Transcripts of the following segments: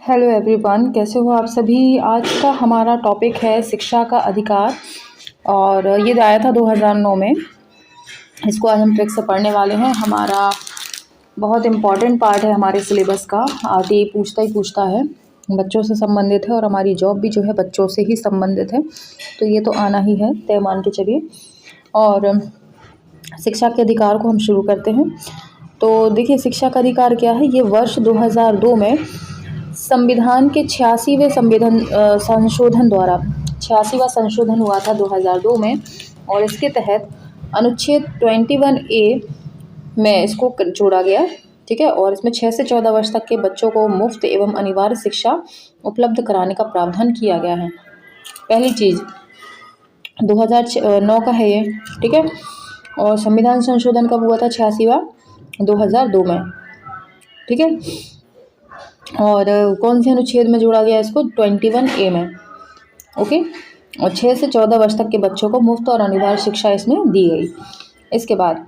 Hello everyone, कैसे हो आप सभी। आज का हमारा टॉपिक है शिक्षा का अधिकार। और ये आया था 2009 में। इसको आज हम ट्रिक से पढ़ने वाले हैं। हमारा बहुत इम्पॉर्टेंट पार्ट है हमारे सिलेबस का। आगे पूछता ही पूछता है, बच्चों से संबंधित है और हमारी जॉब भी जो है बच्चों से ही संबंधित है, तो ये तो आना ही है, तय मान के चलिए। और शिक्षा के अधिकार को हम शुरू करते हैं। तो देखिए, शिक्षा का अधिकार क्या है। ये वर्ष 2002 में संविधान के 86वें संशोधन द्वारा 86वां संशोधन हुआ था 2002 में। और इसके तहत अनुच्छेद 21A में इसको जोड़ा गया, ठीक है। और इसमें 6 से 14 वर्ष तक के बच्चों को मुफ्त एवं अनिवार्य शिक्षा उपलब्ध कराने का प्रावधान किया गया है। पहली चीज़ 2009 का है ये, ठीक है। और संविधान संशोधन कब हुआ था? 86वां 2002 में, ठीक है। और कौन से अनुच्छेद में जोड़ा गया इसको? 21A में, ओके। और 6 से 14 वर्ष तक के बच्चों को मुफ्त और अनिवार्य शिक्षा इसमें दी गई। इसके बाद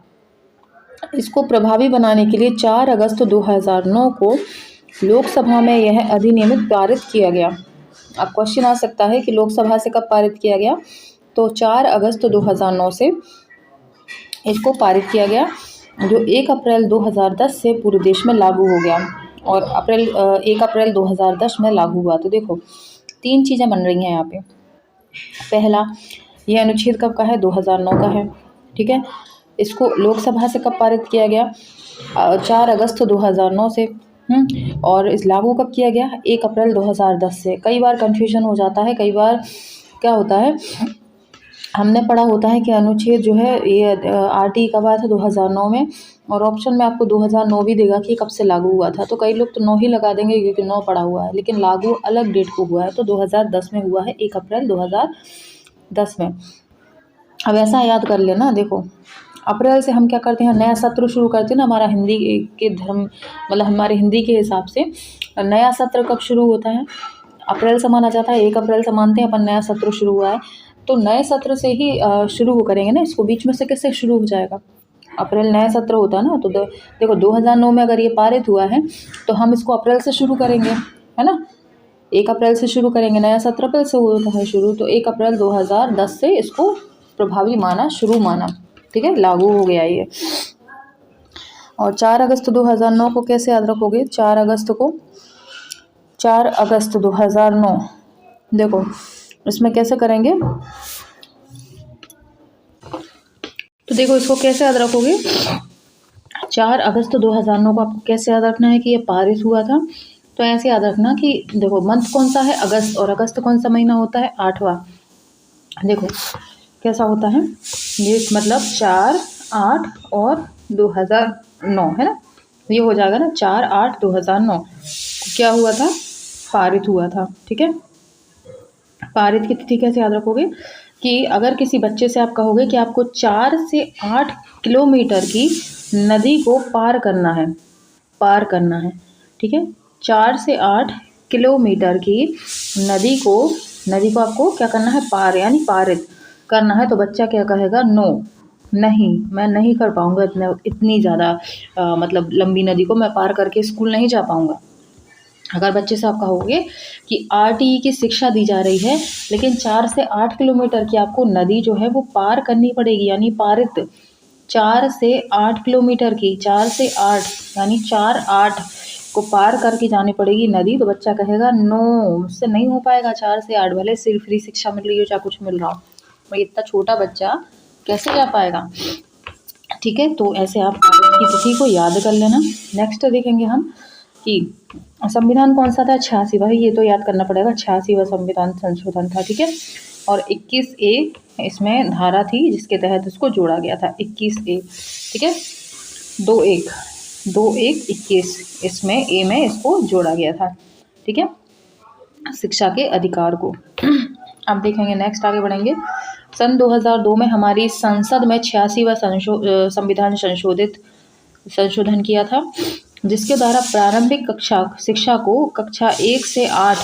इसको प्रभावी बनाने के लिए 4 अगस्त 2009 को लोकसभा में यह अधिनियमित पारित किया गया। अब क्वेश्चन आ सकता है कि लोकसभा से कब पारित किया गया? तो 4 अगस्त 2009 से इसको पारित किया गया, जो 1 अप्रैल 2010 से पूरे देश में लागू हो गया। और 1 अप्रैल 2010 में लागू हुआ। तो देखो 3 चीज़ें बन रही हैं यहाँ पे। पहला, ये अनुच्छेद कब का है? 2009 का है, ठीक है। इसको लोकसभा से कब पारित किया गया? 4 अगस्त 2009 से। और इस लागू कब किया गया? 1 अप्रैल 2010 से। कई बार कन्फ्यूजन हो जाता है, कई बार क्या होता है, हमने पढ़ा होता है कि अनुच्छेद जो है ये RT कब आया था? 2009 में। और ऑप्शन में आपको 2009 भी देगा कि कब से लागू हुआ था। तो कई लोग तो 9 ही लगा देंगे क्योंकि 9 पढ़ा हुआ है, लेकिन लागू अलग डेट को हुआ है। तो 2010 में हुआ है, 1 अप्रैल 2010 में। अब ऐसा याद कर लेना, देखो अप्रैल से हम क्या करते हैं? नया सत्र शुरू करते हैं ना। हमारा हिंदी के धर्म मतलब हमारे हिंदी के हिसाब से नया सत्र कब शुरू होता है? अप्रैल से माना जाता है। 1 अप्रैल से मानते हैं अपन नया सत्र शुरू हुआ है, तो नए सत्र से ही शुरू करेंगे ना इसको। बीच में से कैसे शुरू हो जाएगा? अप्रैल नया सत्र होता है ना। तो देखो 2009 में अगर ये पारित हुआ है तो हम इसको अप्रैल से शुरू करेंगे, है ना। 1 अप्रैल से शुरू करेंगे, नया सत्र अप्रैल से होता है शुरू। तो 1 अप्रैल 2010 से इसको प्रभावी माना, शुरू माना, ठीक है, लागू हो गया ये। और 4 अगस्त 2009 को कैसे याद रखोगे? 4 अगस्त 2009 देखो इसमें कैसे करेंगे? तो देखो इसको कैसे याद रखोगे? 4 अगस्त 2009 को आपको कैसे याद रखना है कि ये पारित हुआ था? तो ऐसे याद रखना कि देखो मंथ कौन सा है? अगस्त। और अगस्त कौन सा महीना होता है? 8वां। देखो कैसा होता है ये, मतलब 4, 8 और 2009, है ना। ये हो जाएगा ना, 4, 8, 2009 क्या हुआ था? पारित हुआ था, ठीक है। पारित की तिथि कैसे याद रखोगे? कि अगर किसी बच्चे से आप कहोगे कि आपको 4 से 8 किलोमीटर की नदी को पार करना है, ठीक है। 4 से 8 किलोमीटर की नदी को आपको क्या करना है? पार, यानी पारित करना है। तो बच्चा क्या कहेगा? नो, नहीं, मैं नहीं कर पाऊँगा इतनी ज़्यादा मतलब लंबी नदी को मैं पार करके स्कूल नहीं जा पाऊँगा। अगर बच्चे से आप कहोगे कि RTE की शिक्षा दी जा रही है, लेकिन 4 से 8 किलोमीटर की आपको नदी जो है वो पार करनी पड़ेगी, यानी पारित 4 से 8 किलोमीटर की, 4 से 8 यानी 4, 8 को पार करके जानी पड़ेगी नदी। तो बच्चा कहेगा नो, मुझसे नहीं हो पाएगा 4 से 8, भले सिर्फ फ्री शिक्षा मिल रही हो चाहे कुछ मिल रहा हो, भाई इतना छोटा बच्चा कैसे जा पाएगा, ठीक है। तो ऐसे आप की तिथि को याद कर लेना। नेक्स्ट देखेंगे हम कि संविधान कौन सा था? 86, भाई ये तो याद करना पड़ेगा। 86वां संविधान संशोधन था, ठीक है। और 21A इसमें धारा थी जिसके तहत इसको जोड़ा गया था। 21A, ठीक है। 21 इसमें A में इसको जोड़ा गया था, ठीक है, शिक्षा के अधिकार को। अब देखेंगे, नेक्स्ट आगे बढ़ेंगे। सन 2002 में हमारी संसद में 86वां संविधान संशोधन किया था, जिसके द्वारा प्रारंभिक शिक्षा को कक्षा 1 से 8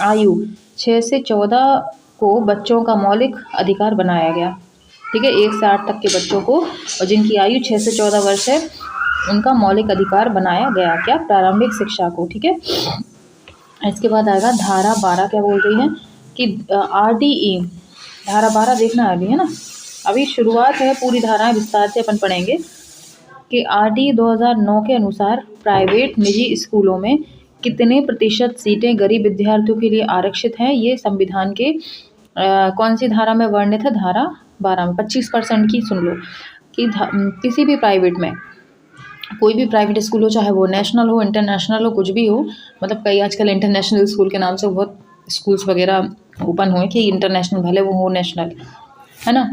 आयु 6 से 14 को बच्चों का मौलिक अधिकार बनाया गया, ठीक है। 1 से 8 तक के बच्चों को, और जिनकी आयु 6 से 14 वर्ष है, उनका मौलिक अधिकार बनाया गया। क्या? प्रारंभिक शिक्षा को, ठीक है। इसके बाद आएगा धारा 12 क्या बोल रही है कि RDE धारा 12 देखना है अभी, है ना, अभी शुरुआत है, पूरी धाराएं विस्तार से अपन पढ़ेंगे कि RDE 2009 के अनुसार प्राइवेट निजी स्कूलों में कितने प्रतिशत सीटें गरीब विद्यार्थियों के लिए आरक्षित हैं। ये संविधान के कौन सी धारा में वर्णित है? धारा 12 में 25% की। सुन लो कि किसी भी प्राइवेट में, कोई भी प्राइवेट स्कूल हो, चाहे वो नेशनल हो, इंटरनेशनल हो, कुछ भी हो, मतलब कई आजकल इंटरनेशनल स्कूल के नाम से बहुत स्कूल्स वगैरह ओपन हुए कि इंटरनेशनल भले वो हो नेशनल, है ना।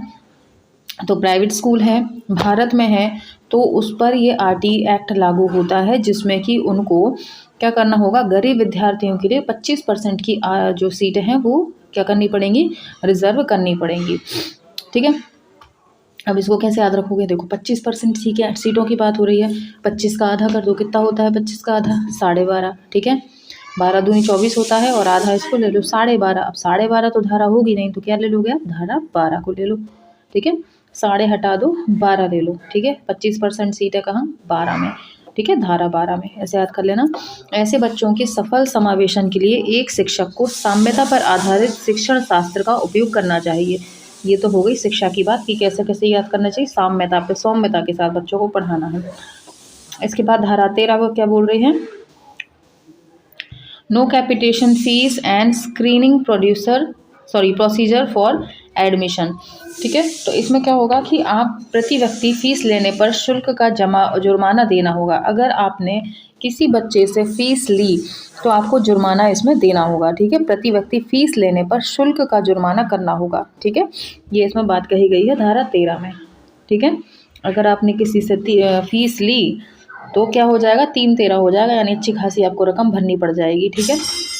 तो प्राइवेट स्कूल है, भारत में है, तो उस पर ये RDE एक्ट लागू होता है, जिसमें कि उनको क्या करना होगा? गरीब विद्यार्थियों के लिए 25% की जो सीटें हैं वो क्या करनी पड़ेंगी? रिजर्व करनी पड़ेंगी, ठीक है। अब इसको कैसे याद रखोगे? देखो 25% सीटों की बात हो रही है, 25 का आधा कर दो, कितना होता है 25 का आधा? 12.5, ठीक है। 12 दूनी 24 होता है और आधा इसको ले लो 12.5। अब 12.5 तो धारा होगी नहीं, तो क्या ले लोगे आप? धारा 12 को ले लो, ठीक है। 12 हटा दो, 12 ले लो, ठीक है। 25% सीट है कहाँ? 12 में, ठीक है, धारा 12 में, ऐसे याद कर लेना। ऐसे बच्चों के सफल समावेशन के लिए एक शिक्षक को साम्यता पर आधारित शिक्षण शास्त्र का उपयोग करना चाहिए। ये तो हो गई शिक्षा की बात कि कैसे कैसे याद करना चाहिए, साम्यता पे, सौम्यता के साथ बच्चों को पढ़ाना है। इसके बाद धारा 13 को क्या बोल रही है? No capitation fee and screening procedure for admission, ठीक है। तो इसमें क्या होगा कि आप प्रति व्यक्ति फीस लेने पर शुल्क का जुर्माना देना होगा। अगर आपने किसी बच्चे से फीस ली तो आपको जुर्माना इसमें देना होगा, ठीक है। प्रति व्यक्ति फीस लेने पर शुल्क का जुर्माना करना होगा, ठीक है। ये इसमें बात कही गई है धारा 13 में, ठीक है। अगर आपने किसी से फीस ली तो क्या हो जाएगा? 3-13 हो जाएगा, यानी अच्छी खासी आपको रकम भरनी पड़ जाएगी, ठीक है।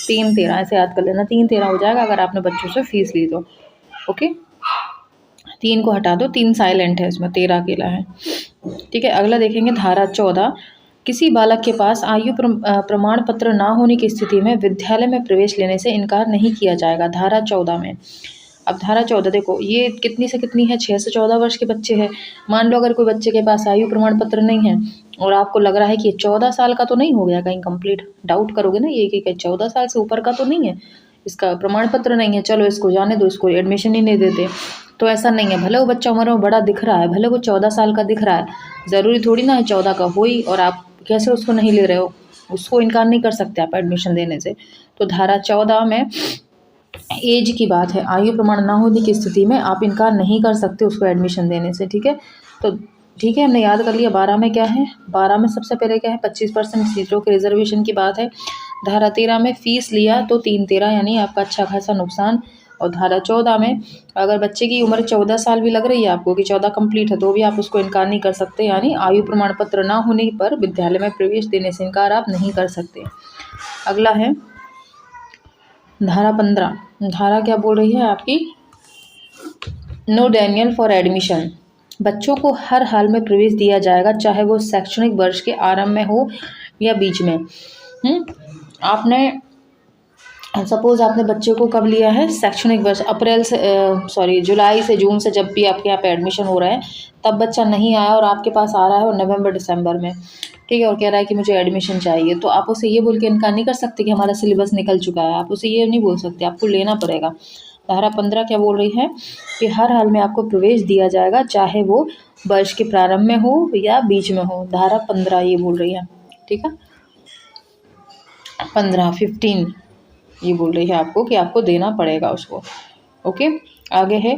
3-13 ऐसे याद कर लेना, 3-13 हो जाएगा अगर आपने बच्चों से फीस ली तो, ओके। 3 को हटा दो, 3 साइलेंट है, इसमें 13 अकेला है, ठीक है। अगला देखेंगे धारा 14। किसी बालक के पास आयु प्रमाण पत्र ना होने की स्थिति में विद्यालय में प्रवेश लेने से इनकार नहीं किया जाएगा, धारा 14 में। अब धारा 14 देखो, ये कितनी से कितनी है? 6 से 14 वर्ष के बच्चे हैं। मान लो अगर कोई बच्चे के पास आयु प्रमाण पत्र नहीं है और आपको लग रहा है कि 14 साल का तो नहीं हो गया कहीं कंप्लीट, डाउट करोगे ना ये कि 14 साल से ऊपर का तो नहीं है, इसका प्रमाण पत्र नहीं है, चलो इसको जाने दो, इसको एडमिशन ही नहीं देते। तो ऐसा नहीं है, भले वो बच्चा उम्र में बड़ा दिख रहा है, भले वो 14 साल का दिख रहा है, ज़रूरी थोड़ी ना है 14 का हो ही, और आप कैसे उसको नहीं ले रहे हो? उसको इनकार नहीं कर सकते आप एडमिशन देने से। तो धारा 14 में एज की बात है, आयु प्रमाण ना होने की स्थिति में आप इनकार नहीं कर सकते उसको एडमिशन देने से, ठीक है। तो ठीक है, हमने याद कर लिया। 12 में क्या है? 12 में सबसे पहले क्या है? 25% सीटों के रिजर्वेशन की बात है। धारा 13 में फीस लिया तो 3-13 यानी आपका अच्छा खासा नुकसान। और धारा 14 में अगर बच्चे की उम्र 14 साल भी लग रही है आपको कि 14 कंप्लीट है, तो भी आप उसको इनकार नहीं कर सकते, यानी आयु प्रमाण पत्र ना होने पर विद्यालय में प्रवेश देने से इनकार आप नहीं कर सकते। अगला है धारा 15। धारा क्या बोल रही है आपकी? No denial for admission. बच्चों को हर हाल में प्रवेश दिया जाएगा, चाहे वो शैक्षणिक वर्ष के आरंभ में हो या बीच में। आपने सपोज आपने बच्चे को कब लिया है? शैक्षणिक वर्ष जुलाई से जून से, जब भी आपके यहाँ पे एडमिशन हो रहा है, तब बच्चा नहीं आया और आपके पास आ रहा है और नवंबर दिसंबर में, ठीक है, और कह रहा है कि मुझे एडमिशन चाहिए, तो आप उसे ये बोल के इनकार नहीं कर सकते कि हमारा सिलेबस निकल चुका है। आप उसे ये नहीं बोल सकते, आपको लेना पड़ेगा। धारा 15 क्या बोल रही है कि हर हाल में आपको प्रवेश दिया जाएगा, चाहे वो वर्ष के प्रारंभ में हो या बीच में हो। धारा 15 ये बोल रही है, ठीक है। 15 ये बोल रही है आपको कि आपको देना पड़ेगा उसको, ओके। आगे है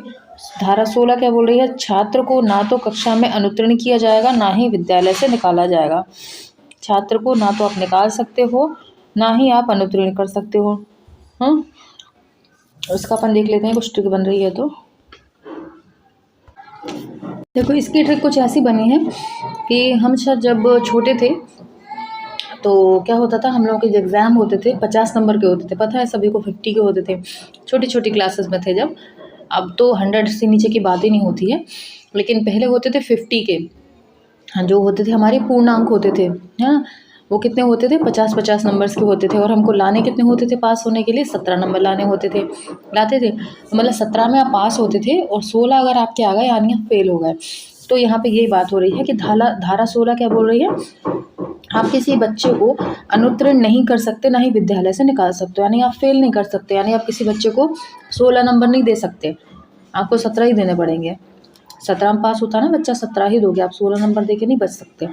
धारा 16 क्या बोल रही है? छात्र को ना तो कक्षा में अनुत्तीर्ण किया जाएगा, ना ही विद्यालय से निकाला जाएगा। छात्र को ना तो आप निकाल सकते हो, ना ही आप अनुत्तीर्ण कर सकते हो। उसका अपन देख लेते हैं, कुछ ट्रिक बन रही है तो देखो, इसकी ट्रिक कुछ ऐसी बनी है कि हम जब छोटे थे तो क्या होता था, हम लोगों के जो एग्ज़ाम होते थे 50 नंबर के होते थे, पता है सभी को 50 के होते थे, छोटी छोटी क्लासेस में थे जब। अब तो 100 से नीचे की बात ही नहीं होती है, लेकिन पहले होते थे 50 के। हाँ, जो होते थे हमारे पूर्णांक होते थे, हाँ, वो कितने होते थे? 50-50 नंबर्स के होते थे, और हमको लाने कितने होते थे पास होने के लिए? 17 नंबर लाने होते थे, लाते थे। तो मतलब 17 में आप पास होते थे और 16 अगर आपके आ गए यानी आप फेल हो गए। तो यहाँ पे यही बात हो रही है कि धारा 16 क्या बोल रही है आप किसी बच्चे को अनुत्तीर्ण नहीं कर सकते, ना ही विद्यालय से निकाल सकते हो, यानी आप फेल नहीं कर सकते, यानी आप किसी बच्चे को 16 नंबर नहीं दे सकते, आपको 17 ही देने पड़ेंगे। 17 में पास होता है ना बच्चा, 17 ही दोगे आप, 16 नंबर दे के नहीं बच सकते।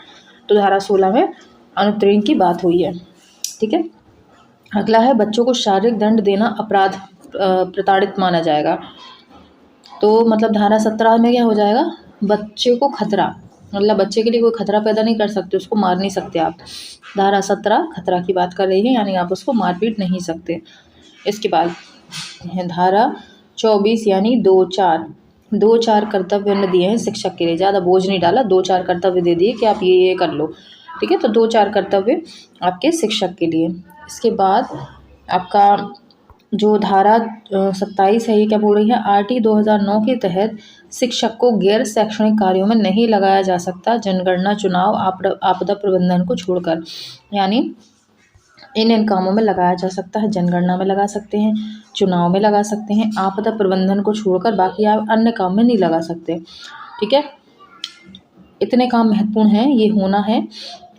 तो धारा 16 में अनुत्तीर्ण की बात हुई है, ठीक है। अगला है बच्चों को शारीरिक दंड देना अपराध प्रताड़ित माना जाएगा। तो मतलब धारा 17 में क्या हो जाएगा, बच्चे को खतरा, मतलब बच्चे के लिए कोई खतरा पैदा नहीं कर सकते, उसको मार नहीं सकते आप। धारा 17 खतरा की बात कर रही है, यानी आप उसको मार पीट नहीं सकते। इसके बाद धारा 24 यानी 2-4 कर्तव्य ने दिए हैं शिक्षक के लिए, ज़्यादा बोझ नहीं डाला, 2-4 कर्तव्य दे दिए कि आप ये कर लो, ठीक है। तो 2-4 कर्तव्य आपके शिक्षक के लिए। इसके बाद आपका जो धारा 27 है, ये क्या बोल रही है, RT 2009 के तहत शिक्षक को गैर शैक्षणिक कार्यों में नहीं लगाया जा सकता, जनगणना, चुनाव, आपदा प्रबंधन को छोड़कर। यानी इन कामों में लगाया जा सकता है, जनगणना में लगा सकते हैं, चुनाव में लगा सकते हैं, आपदा प्रबंधन को छोड़कर बाकी आप अन्य काम में नहीं लगा सकते, ठीक है। इतने काम महत्वपूर्ण हैं, ये होना है,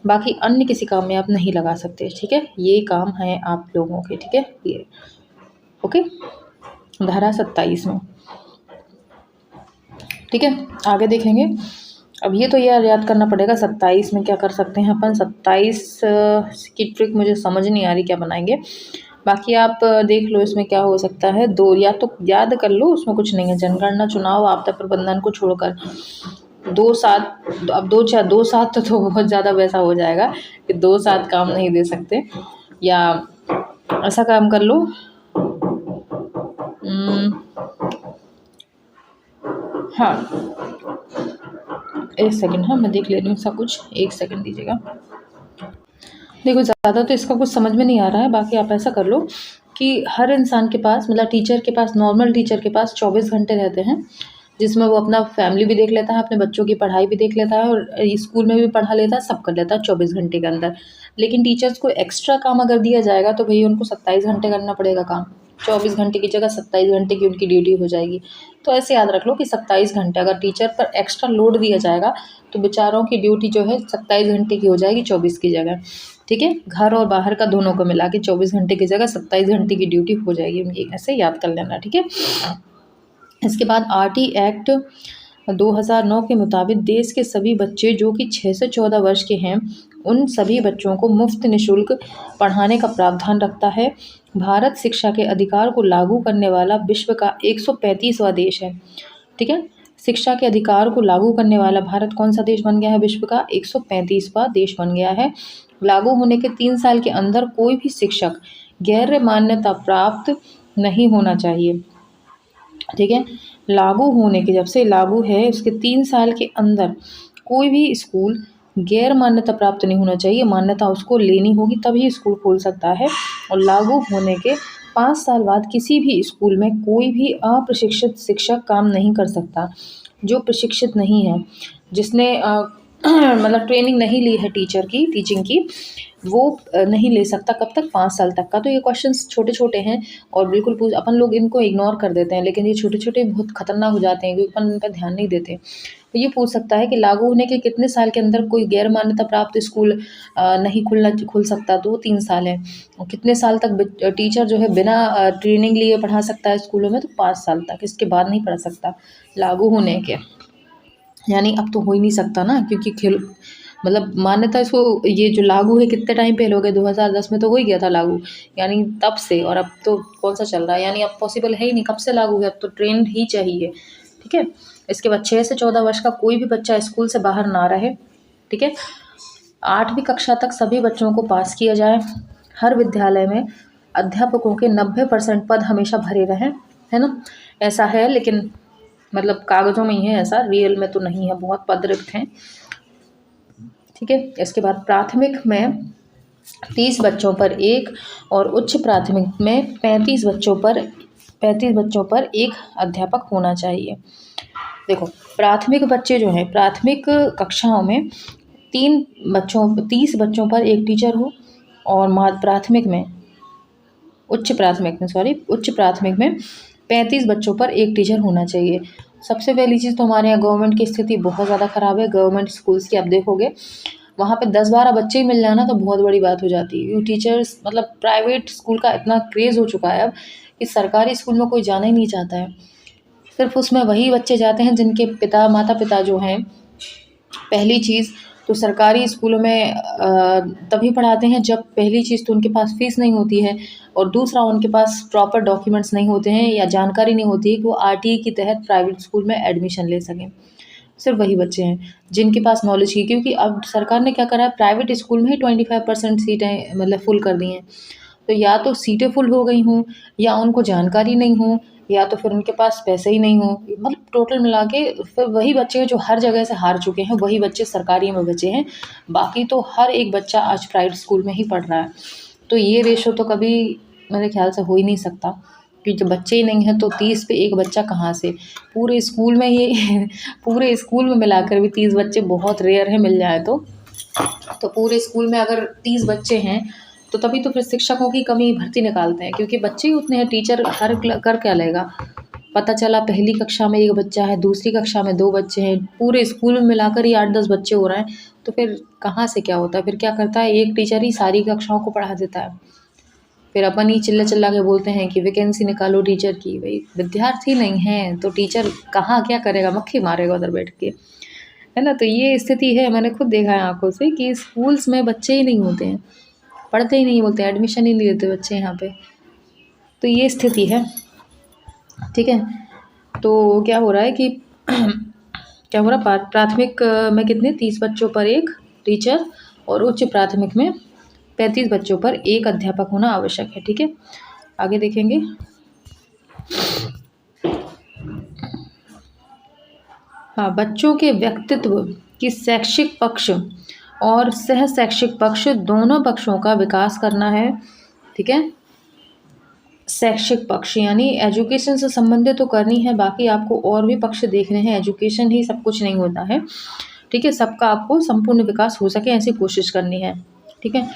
बाकी अन्य किसी काम में आप नहीं लगा सकते, ठीक है। ये काम है आप लोगों के, ठीक है, ये ओके, धारा 27 में, ठीक है। आगे देखेंगे। अब ये तो याद करना पड़ेगा 27 में क्या कर सकते हैं अपन। 27 की ट्रिक मुझे समझ नहीं आ रही, क्या बनाएंगे, बाकी आप देख लो इसमें क्या हो सकता है। 2 या तो याद कर लो, उसमें कुछ नहीं है, जनगणना, चुनाव, आपदा प्रबंधन को छोड़कर। 2-7, अब 2-4-2-7 तो बहुत ज़्यादा वैसा हो जाएगा कि 2-7 काम नहीं दे सकते, या ऐसा काम कर लो, हाँ 1 सेकंड, हाँ मैं देख ले रही हूँ सब कुछ, 1 सेकंड दीजिएगा। देखो ज़्यादा तो इसका कुछ समझ में नहीं आ रहा है, बाकी आप ऐसा कर लो कि हर इंसान के पास, मतलब टीचर के पास, नॉर्मल टीचर के पास 24 घंटे रहते हैं, जिसमें वो अपना फैमिली भी देख लेता है, अपने बच्चों की पढ़ाई भी देख लेता है, और स्कूल में भी पढ़ा लेता है, सब कर लेता है 24 घंटे के अंदर। लेकिन टीचर्स को एक्स्ट्रा काम अगर दिया जाएगा तो भैया उनको 27 घंटे करना पड़ेगा काम, 24 घंटे की जगह 27 घंटे की उनकी ड्यूटी हो जाएगी। तो ऐसे याद रख लो कि 27 घंटे अगर टीचर पर एक्स्ट्रा लोड दिया जाएगा तो बेचारों की ड्यूटी जो है 27 घंटे की हो जाएगी 24 की जगह, ठीक है। घर और बाहर का दोनों को मिला के 24 घंटे की जगह 27 घंटे की ड्यूटी हो जाएगी उनकी, ऐसे याद कर लेना, ठीक है। इसके बाद RT एक्ट 2009 के मुताबिक देश के सभी बच्चे जो कि 6 से 14 वर्ष के हैं, उन सभी बच्चों को मुफ्त निःशुल्क पढ़ाने का प्रावधान रखता है। भारत शिक्षा के अधिकार को लागू करने वाला विश्व का 135वां देश है, ठीक है। शिक्षा के अधिकार को लागू करने वाला भारत कौन सा देश बन गया है, विश्व का 135वां देश बन गया है। लागू होने के 3 साल के अंदर कोई भी शिक्षक गैर मान्यता प्राप्त नहीं होना चाहिए, ठीक है। लागू होने के, जब से लागू है उसके 3 साल के अंदर कोई भी स्कूल गैर मान्यता प्राप्त नहीं होना चाहिए, मान्यता उसको लेनी होगी तभी स्कूल खोल सकता है। और लागू होने के 5 साल बाद किसी भी स्कूल में कोई भी अप्रशिक्षित शिक्षक काम नहीं कर सकता। जो प्रशिक्षित नहीं है, जिसने मतलब ट्रेनिंग नहीं ली है टीचर की, टीचिंग की, वो नहीं ले सकता। कब तक, 5 साल तक का। तो ये क्वेश्चंस छोटे छोटे हैं और बिल्कुल अपन लोग इनको इग्नोर कर देते हैं, लेकिन ये छोटे छोटे बहुत खतरनाक हो जाते हैं क्योंकि अपन इन पर ध्यान नहीं देते। तो ये पूछ सकता है कि लागू होने के कितने साल के अंदर कोई गैर मान्यता प्राप्त स्कूल नहीं खुल सकता, तो वो 3 साल है। और कितने साल तक टीचर जो है बिना ट्रेनिंग लिए पढ़ा सकता है स्कूलों में, तो 5 साल तक, इसके बाद नहीं पढ़ा सकता लागू होने के। यानी अब तो हो ही नहीं सकता ना, क्योंकि मतलब मान्यता इसको, ये जो लागू है कितने टाइम पहले हो गए, 2010 में तो हो ही गया था लागू, यानी तब से, और अब तो कौन सा चल रहा है, यानी अब पॉसिबल है ही नहीं, कब से लागू है, अब तो ट्रेंड ही चाहिए, ठीक है। इसके बाद 6 से 14 वर्ष का कोई भी बच्चा स्कूल से बाहर ना रहे, ठीक है। 8वीं कक्षा तक सभी बच्चों को पास किया जाए। हर विद्यालय में अध्यापकों के 90% पद हमेशा भरे रहें, है ना। ऐसा है, लेकिन मतलब कागज़ों में ही है ऐसा, रियल में तो नहीं है, बहुत पद रिक्त हैं, ठीक है। इसके बाद प्राथमिक में 30 बच्चों पर 1 और उच्च प्राथमिक में 35 बच्चों पर 1 अध्यापक होना चाहिए। देखो प्राथमिक बच्चे जो हैं, प्राथमिक कक्षाओं में 30 बच्चों पर 1 टीचर हो, और उच्च प्राथमिक में 35 बच्चों पर 1 टीचर होना चाहिए। सबसे पहली चीज़ तो हमारे यहाँ गवर्नमेंट की स्थिति बहुत ज़्यादा ख़राब है। गवर्नमेंट स्कूल्स की आप देखोगे वहाँ पे 10-12 बच्चे ही मिल जाए ना तो बहुत बड़ी बात हो जाती है। क्योंकि टीचर्स मतलब प्राइवेट स्कूल का इतना क्रेज़ हो चुका है अब कि सरकारी स्कूल में कोई जाना ही नहीं चाहता है। सिर्फ़ उसमें वही बच्चे जाते हैं जिनके माता-पिता जो हैं, पहली चीज़ तो सरकारी स्कूलों में तभी पढ़ाते हैं जब पहली चीज़ तो उनके पास फ़ीस नहीं होती है और दूसरा उनके पास प्रॉपर डॉक्यूमेंट्स नहीं होते हैं या जानकारी नहीं होती है कि वो आरटीई के तहत प्राइवेट स्कूल में एडमिशन ले सकें। सिर्फ वही बच्चे हैं जिनके पास नॉलेज की, क्योंकि अब सरकार ने क्या करा है, प्राइवेट स्कूल में ही 25% सीटें मतलब फुल कर दी हैं। तो या तो सीटें फुल हो गई हों या उनको जानकारी नहीं हो या तो फिर उनके पास पैसे ही नहीं हो, मतलब टोटल मिला के फिर वही बच्चे हैं जो हर जगह से हार चुके हैं, वही बच्चे सरकारी में बचे हैं। बाकी तो हर एक बच्चा आज प्राइवेट स्कूल में ही पढ़ रहा है। तो ये रेशो तो कभी मेरे ख्याल से हो ही नहीं सकता, क्योंकि जब बच्चे ही नहीं हैं तो 30 पे 1 बच्चा कहाँ से? पूरे स्कूल में ये पूरे स्कूल में मिलाकर भी 30 बच्चे बहुत रेयर है मिल जाए तो। तो पूरे स्कूल में अगर 30 बच्चे हैं तो तभी तो फिर शिक्षकों की कमी भर्ती निकालते हैं, क्योंकि बच्चे ही उतने हैं, टीचर हर कर क्या लेगा? पता चला पहली कक्षा में 1 बच्चा है, दूसरी कक्षा में 2 बच्चे हैं, पूरे स्कूल में मिलाकर ही 8-10 बच्चे हो रहे हैं, तो फिर कहाँ से क्या होता है? फिर क्या करता है, एक टीचर ही सारी कक्षाओं को पढ़ा देता है। फिर अपन ही चिल्ला-चिल्ला के बोलते हैं कि वैकेंसी निकालो टीचर की। भई विद्यार्थी नहीं हैं तो टीचर कहाँ क्या करेगा? मक्खी मारेगा उधर बैठ के, है ना? तो ये स्थिति है, मैंने खुद देखा है आँखों से कि स्कूल्स में बच्चे ही नहीं होते हैं, पढ़ते ही नहीं बोलते, एडमिशन ही नहीं लेते बच्चे यहाँ पे। तो ये स्थिति है, ठीक है? तो क्या हो रहा है कि क्या हो रहा, प्राथमिक में कितने 30 बच्चों पर 1 टीचर और उच्च प्राथमिक में 35 बच्चों पर 1 अध्यापक होना आवश्यक है, ठीक है? आगे देखेंगे। हाँ, बच्चों के व्यक्तित्व की शैक्षिक पक्ष और सह शैक्षिक पक्ष दोनों पक्षों का विकास करना है, ठीक है? शैक्षिक पक्ष यानी एजुकेशन से संबंधित तो करनी है, बाकी आपको और भी पक्ष देखने हैं, एजुकेशन ही सब कुछ नहीं होता है, ठीक है? सबका आपको संपूर्ण विकास हो सके ऐसी कोशिश करनी है, ठीक है?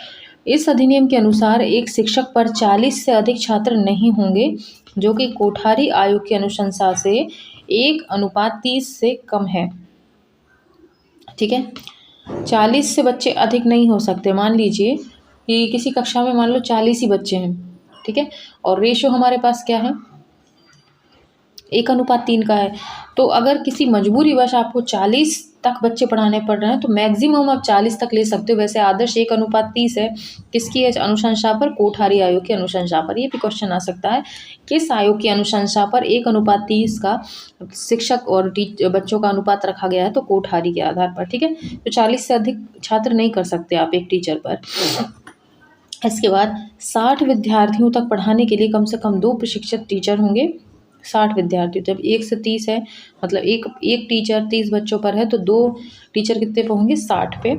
इस अधिनियम के अनुसार एक शिक्षक पर 40 से अधिक छात्र नहीं होंगे, जो कि कोठारी आयोग की अनुशंसा से 1:30 से कम है, ठीक है? 40 से बच्चे अधिक नहीं हो सकते। मान लीजिए कि किसी कक्षा में मान लो 40 ही बच्चे हैं, ठीक है? और रेशो हमारे पास क्या है, 1:3 का है। तो अगर किसी मजबूरीवश आपको 40 तक बच्चे पढ़ाने पड़ रहे हैं तो मैक्सिमम आप 40 तक ले सकते हो। वैसे आदर्श 1:30 है, किसकी है अनुशंसा पर? कोठारी आयोग की अनुशंसा पर। ये भी क्वेश्चन आ सकता है, किस आयोग की अनुशंसा पर 1:30 का शिक्षक और बच्चों का अनुपात रखा गया है? तो कोठारी के आधार पर, ठीक है? तो 40 से अधिक छात्र नहीं कर सकते आप एक टीचर पर। इसके बाद 60 विद्यार्थियों तक पढ़ाने के लिए कम से कम 2 प्रशिक्षित टीचर होंगे। 60 विद्यार्थी, जब 1 से 30 है मतलब एक टीचर 30 बच्चों पर है तो 2 टीचर कितने पे होंगे? 60 पे,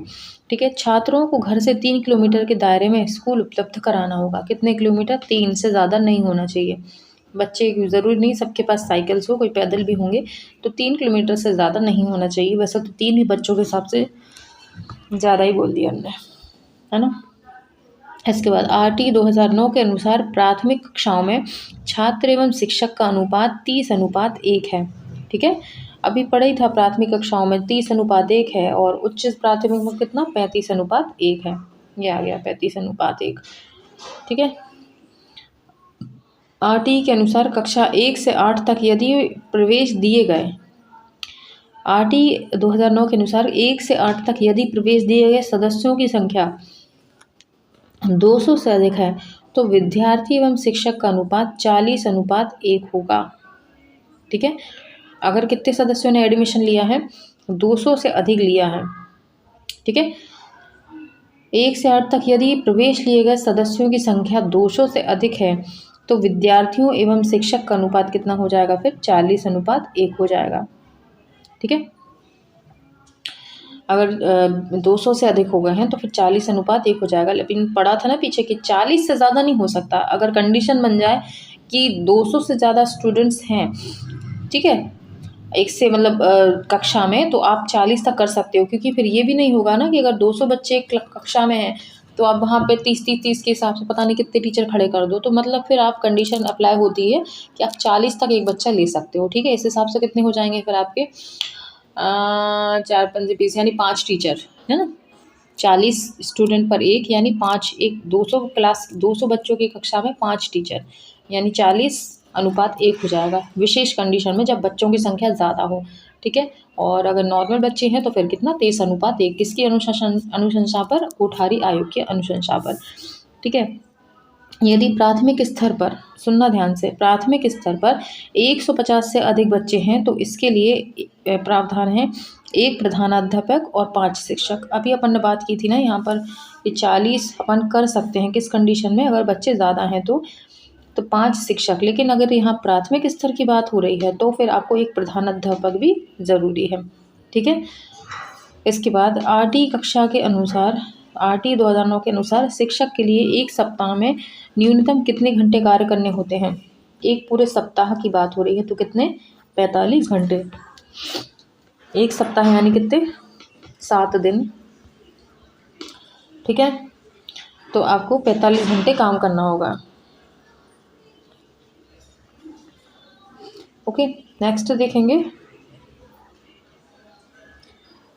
ठीक है? छात्रों को घर से 3 किलोमीटर के दायरे में स्कूल उपलब्ध कराना होगा। कितने किलोमीटर? 3 से ज़्यादा नहीं होना चाहिए। बच्चे ज़रूरी नहीं सबके पास साइकिल्स हो, कोई पैदल भी होंगे, तो 3 किलोमीटर से ज़्यादा नहीं होना चाहिए। वैसे तो 3 ही बच्चों के हिसाब से ज़्यादा ही बोल दिया हमने, है ना? इसके बाद आरटी 2009 के अनुसार प्राथमिक कक्षाओं में छात्र एवं शिक्षक का अनुपात 30:1 है, ठीक है? अभी पढ़ा ही था, प्राथमिक कक्षाओं में 30:1 है और उच्च प्राथमिक में कितना? 35:1 है। ये आ गया 35:1, ठीक है? आरटी के अनुसार कक्षा 1 से 8 तक यदि प्रवेश दिए गए, आरटी 2009 के अनुसार 1 से 8 तक यदि प्रवेश दिए गए सदस्यों की संख्या 200 से अधिक है तो विद्यार्थी एवं शिक्षक का अनुपात 40:1 होगा, ठीक है? अगर कितने सदस्यों ने एडमिशन लिया है? 200 से अधिक लिया है, ठीक है? 1 से 8 तक यदि प्रवेश लिए गए सदस्यों की संख्या 200 से अधिक है तो विद्यार्थियों एवं शिक्षक का अनुपात कितना हो जाएगा? फिर 40:1 हो जाएगा, ठीक है? अगर 200 से अधिक हो गए हैं तो फिर 40:1 हो जाएगा। लेकिन पढ़ा था ना पीछे कि 40 से ज़्यादा नहीं हो सकता। अगर कंडीशन बन जाए कि 200 से ज़्यादा स्टूडेंट्स हैं, ठीक है, एक से मतलब कक्षा में, तो आप 40 तक कर सकते हो, क्योंकि फिर ये भी नहीं होगा ना कि अगर 200 बच्चे एक कक्षा में हैं तो आप वहाँ पे 30-30 के हिसाब से पता नहीं कितने टीचर खड़े कर दो, तो मतलब फिर आप कंडीशन अप्लाई होती है कि आप 40 तक एक बच्चा ले सकते हो, ठीक है? इस हिसाब से कितने हो जाएंगे फिर आपके 4 पंजे 20 यानी 5 टीचर, है ना? 40 स्टूडेंट पर एक, यानी 200 बच्चों की कक्षा में 5 टीचर, यानी 40:1 हो जाएगा विशेष कंडीशन में, जब बच्चों की संख्या ज़्यादा हो। ठीक है, और अगर नॉर्मल बच्चे हैं तो फिर कितना, 23:1। किसकी अनुशंसा पर, कोठारी आयोग की अनुशंसा पर। ठीक है, यदि प्राथमिक स्तर पर, सुनना ध्यान से, प्राथमिक स्तर पर 150 से अधिक बच्चे हैं तो इसके लिए प्रावधान है 1 प्रधानाध्यापक और 5 शिक्षक। अभी अपन ने बात की थी ना यहाँ पर कि 40 अपन कर सकते हैं किस कंडीशन में, अगर बच्चे ज़्यादा हैं तो 5 शिक्षक। लेकिन अगर यहाँ प्राथमिक स्तर की बात हो रही है तो फिर आपको 1 प्रधानाध्यापक भी ज़रूरी है। ठीक है, इसके बाद आरटी कक्षा के अनुसार, आरटी 2009 के अनुसार शिक्षक के लिए एक सप्ताह में न्यूनतम कितने घंटे कार्य करने होते हैं। एक पूरे सप्ताह की बात हो रही है तो कितने, 45 घंटे। एक सप्ताह यानी कितने, 7 दिन। ठीक है, तो आपको 45 घंटे काम करना होगा। ओके, नेक्स्ट देखेंगे।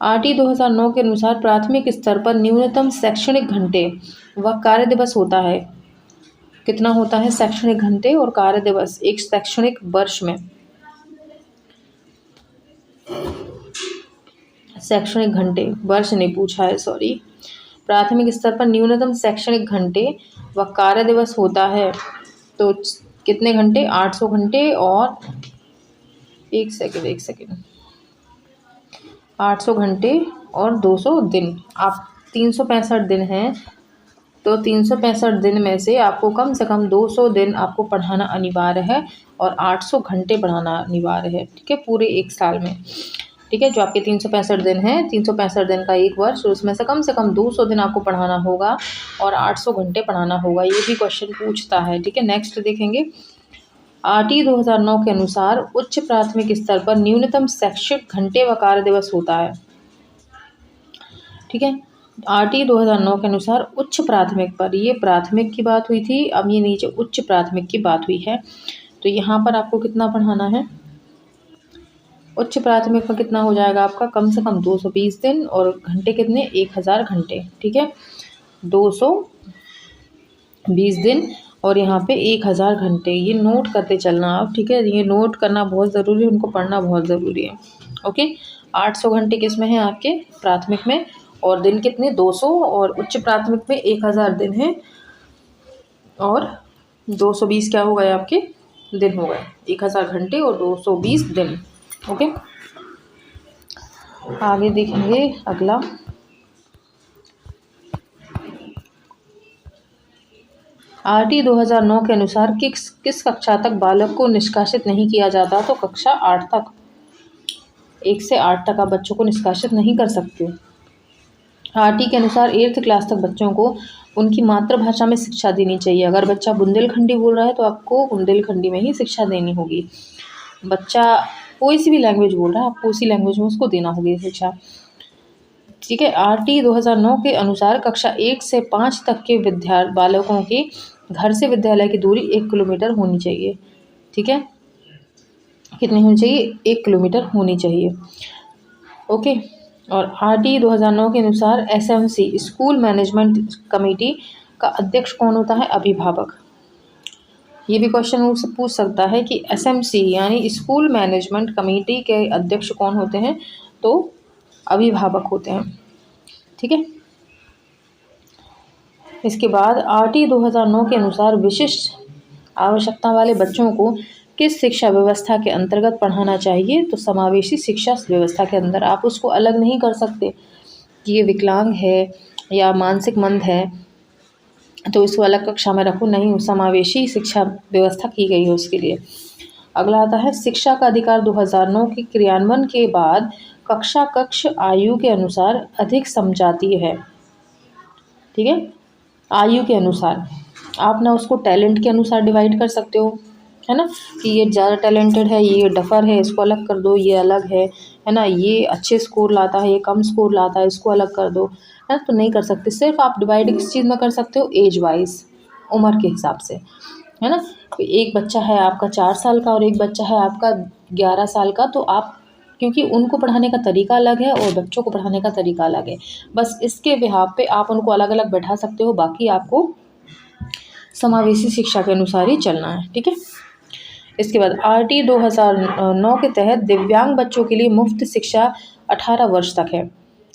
आरटी 2009 के अनुसार प्राथमिक स्तर पर न्यूनतम शैक्षणिक घंटे व कार्य दिवस होता है। कितना होता है शैक्षणिक घंटे और कार्य दिवस एक शैक्षणिक वर्ष में। शैक्षणिक घंटे, वर्ष नहीं पूछा है, सॉरी। प्राथमिक स्तर पर न्यूनतम शैक्षणिक घंटे व कार्य दिवस होता है तो कितने घंटे, 800 घंटे और एक सेकेंड 800 घंटे और 200 दिन। आप 365 दिन हैं तो 365 दिन में से आपको कम से कम 200 दिन आपको पढ़ाना अनिवार्य है और 800 घंटे पढ़ाना अनिवार्य है। ठीक है, पूरे एक साल में। ठीक है, जो आपके 365 दिन हैं, 365 दिन का एक वर्ष, उसमें से कम 200 दिन आपको पढ़ाना होगा और 800 घंटे पढ़ाना होगा। ये भी क्वेश्चन पूछता है। ठीक है, नेक्स्ट देखेंगे। आरटी 2009 के अनुसार उच्च प्राथमिक स्तर पर न्यूनतम शैक्षिक घंटे व कार्य दिवस होता है। ठीक है, आरटी 2009 के अनुसार उच्च प्राथमिक पर, ये प्राथमिक की बात हुई थी, अब ये नीचे उच्च प्राथमिक की बात हुई है। तो यहाँ पर आपको कितना पढ़ाना है, उच्च प्राथमिक में कितना हो जाएगा आपका, कम से कम 220 दिन और घंटे कितने, 1000 घंटे। ठीक है, 220 दिन और यहाँ पे 1000 घंटे। ये नोट करते चलना आप। ठीक है, ये नोट करना बहुत ज़रूरी है, उनको पढ़ना बहुत ज़रूरी है। ओके, 800 घंटे किस में है आपके प्राथमिक में, और दिन कितने, 200, और उच्च प्राथमिक में 1000 दिन है और 220 क्या हो गए आपके दिन हो गए, 1000 घंटे और 220 दिन। ओके, आगे देखेंगे अगला। आरटी 2009 के अनुसार किस कक्षा तक बालक को निष्कासित नहीं किया जाता, तो कक्षा 8 तक। 1 से 8 तक आप बच्चों को निष्कासित नहीं कर सकते। आरटी के अनुसार 8th क्लास तक बच्चों को उनकी मातृभाषा में शिक्षा देनी चाहिए। अगर बच्चा बुंदेलखंडी बोल रहा है तो आपको बुंदेलखंडी में ही शिक्षा देनी होगी। बच्चा कोई सी भी लैंग्वेज बोल रहा है आपको उसी लैंग्वेज में उसको देना होगी शिक्षा। ठीक है, आरटी 2009 के अनुसार कक्षा 1 से 5 तक के बालकों के घर से विद्यालय की दूरी 1 किलोमीटर होनी चाहिए। ठीक है, कितनी होनी चाहिए, 1 किलोमीटर होनी चाहिए। ओके, और आरटी 2009 के अनुसार एसएमसी स्कूल मैनेजमेंट कमेटी का अध्यक्ष कौन होता है, अभिभावक। ये भी क्वेश्चन उससे पूछ सकता है कि एसएमसी यानी स्कूल मैनेजमेंट कमेटी के अध्यक्ष कौन होते हैं, तो अभिभावक होते हैं। ठीक है, इसके बाद आरटी 2009 के अनुसार विशिष्ट आवश्यकता वाले बच्चों को किस शिक्षा व्यवस्था के अंतर्गत पढ़ाना चाहिए, तो समावेशी शिक्षा व्यवस्था के अंदर। आप उसको अलग नहीं कर सकते कि ये विकलांग है या मानसिक मंद है तो इसको अलग कक्षा में रखो, नहीं, समावेशी शिक्षा व्यवस्था की गई है उसके लिए। अगला आता है शिक्षा का अधिकार 2009 के क्रियान्वयन के बाद कक्षा कक्ष आयु के अनुसार अधिक समजातीय है। ठीक है, आयु के अनुसार आप ना उसको टैलेंट के अनुसार डिवाइड कर सकते हो, है ना, कि ये ज़्यादा टैलेंटेड है, ये डफर है, इसको अलग कर दो, ये अलग है ना, ये अच्छे स्कोर लाता है, ये कम स्कोर लाता है, इसको अलग कर दो, है ना। तो नहीं कर सकते, सिर्फ आप डिवाइड किस चीज़ में कर सकते हो, एज वाइज, उम्र के हिसाब से, है ना। एक बच्चा है आपका 4 साल का और एक बच्चा है आपका 11 साल का, तो आप क्योंकि उनको पढ़ाने का तरीका अलग है और बच्चों को पढ़ाने का तरीका अलग है। बस इसके बिहाफ पे आप उनको अलग अलग बैठा सकते हो, बाकी आपको समावेशी शिक्षा के अनुसार ही चलना है, ठीक है। इसके बाद RT 2009 के तहत दिव्यांग बच्चों के लिए मुफ्त शिक्षा 18 वर्ष तक है।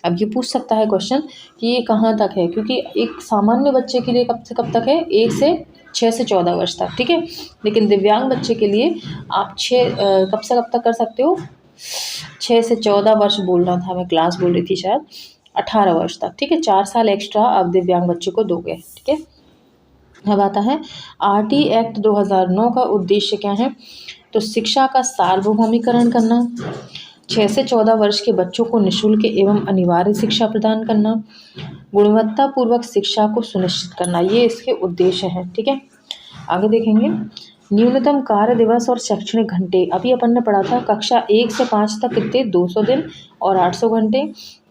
अब ये पूछ सकता है क्वेश्चन कि ये कहाँ तक है, क्योंकि एक सामान्य बच्चे के लिए कब से कब तक है, 1 से 6 से 14 वर्ष तक, ठीक है। लेकिन दिव्यांग बच्चे के लिए आप कब से कब तक कर सकते हो, 6 से 14 वर्ष बोलना था, मैं क्लास बोल रही थी शायद, 18 वर्ष तक, ठीक है। 4 साल एक्स्ट्रा आप दिव्यांग बच्चे को दोगे, ठीक है। अब आता है RT एक्ट 2009 का उद्देश्य क्या है, तो शिक्षा का सार्वभौमिकरण करना, 6 से 14 वर्ष के बच्चों को निःशुल्क एवं अनिवार्य शिक्षा प्रदान करना, गुणवत्तापूर्वक शिक्षा को सुनिश्चित करना, ये इसके उद्देश्य हैं, ठीक है। आगे देखेंगे न्यूनतम कार्य दिवस और शैक्षणिक घंटे। अभी अपन ने पढ़ा था कक्षा 1 से 5 तक कितने, 200 दिन और 800 घंटे,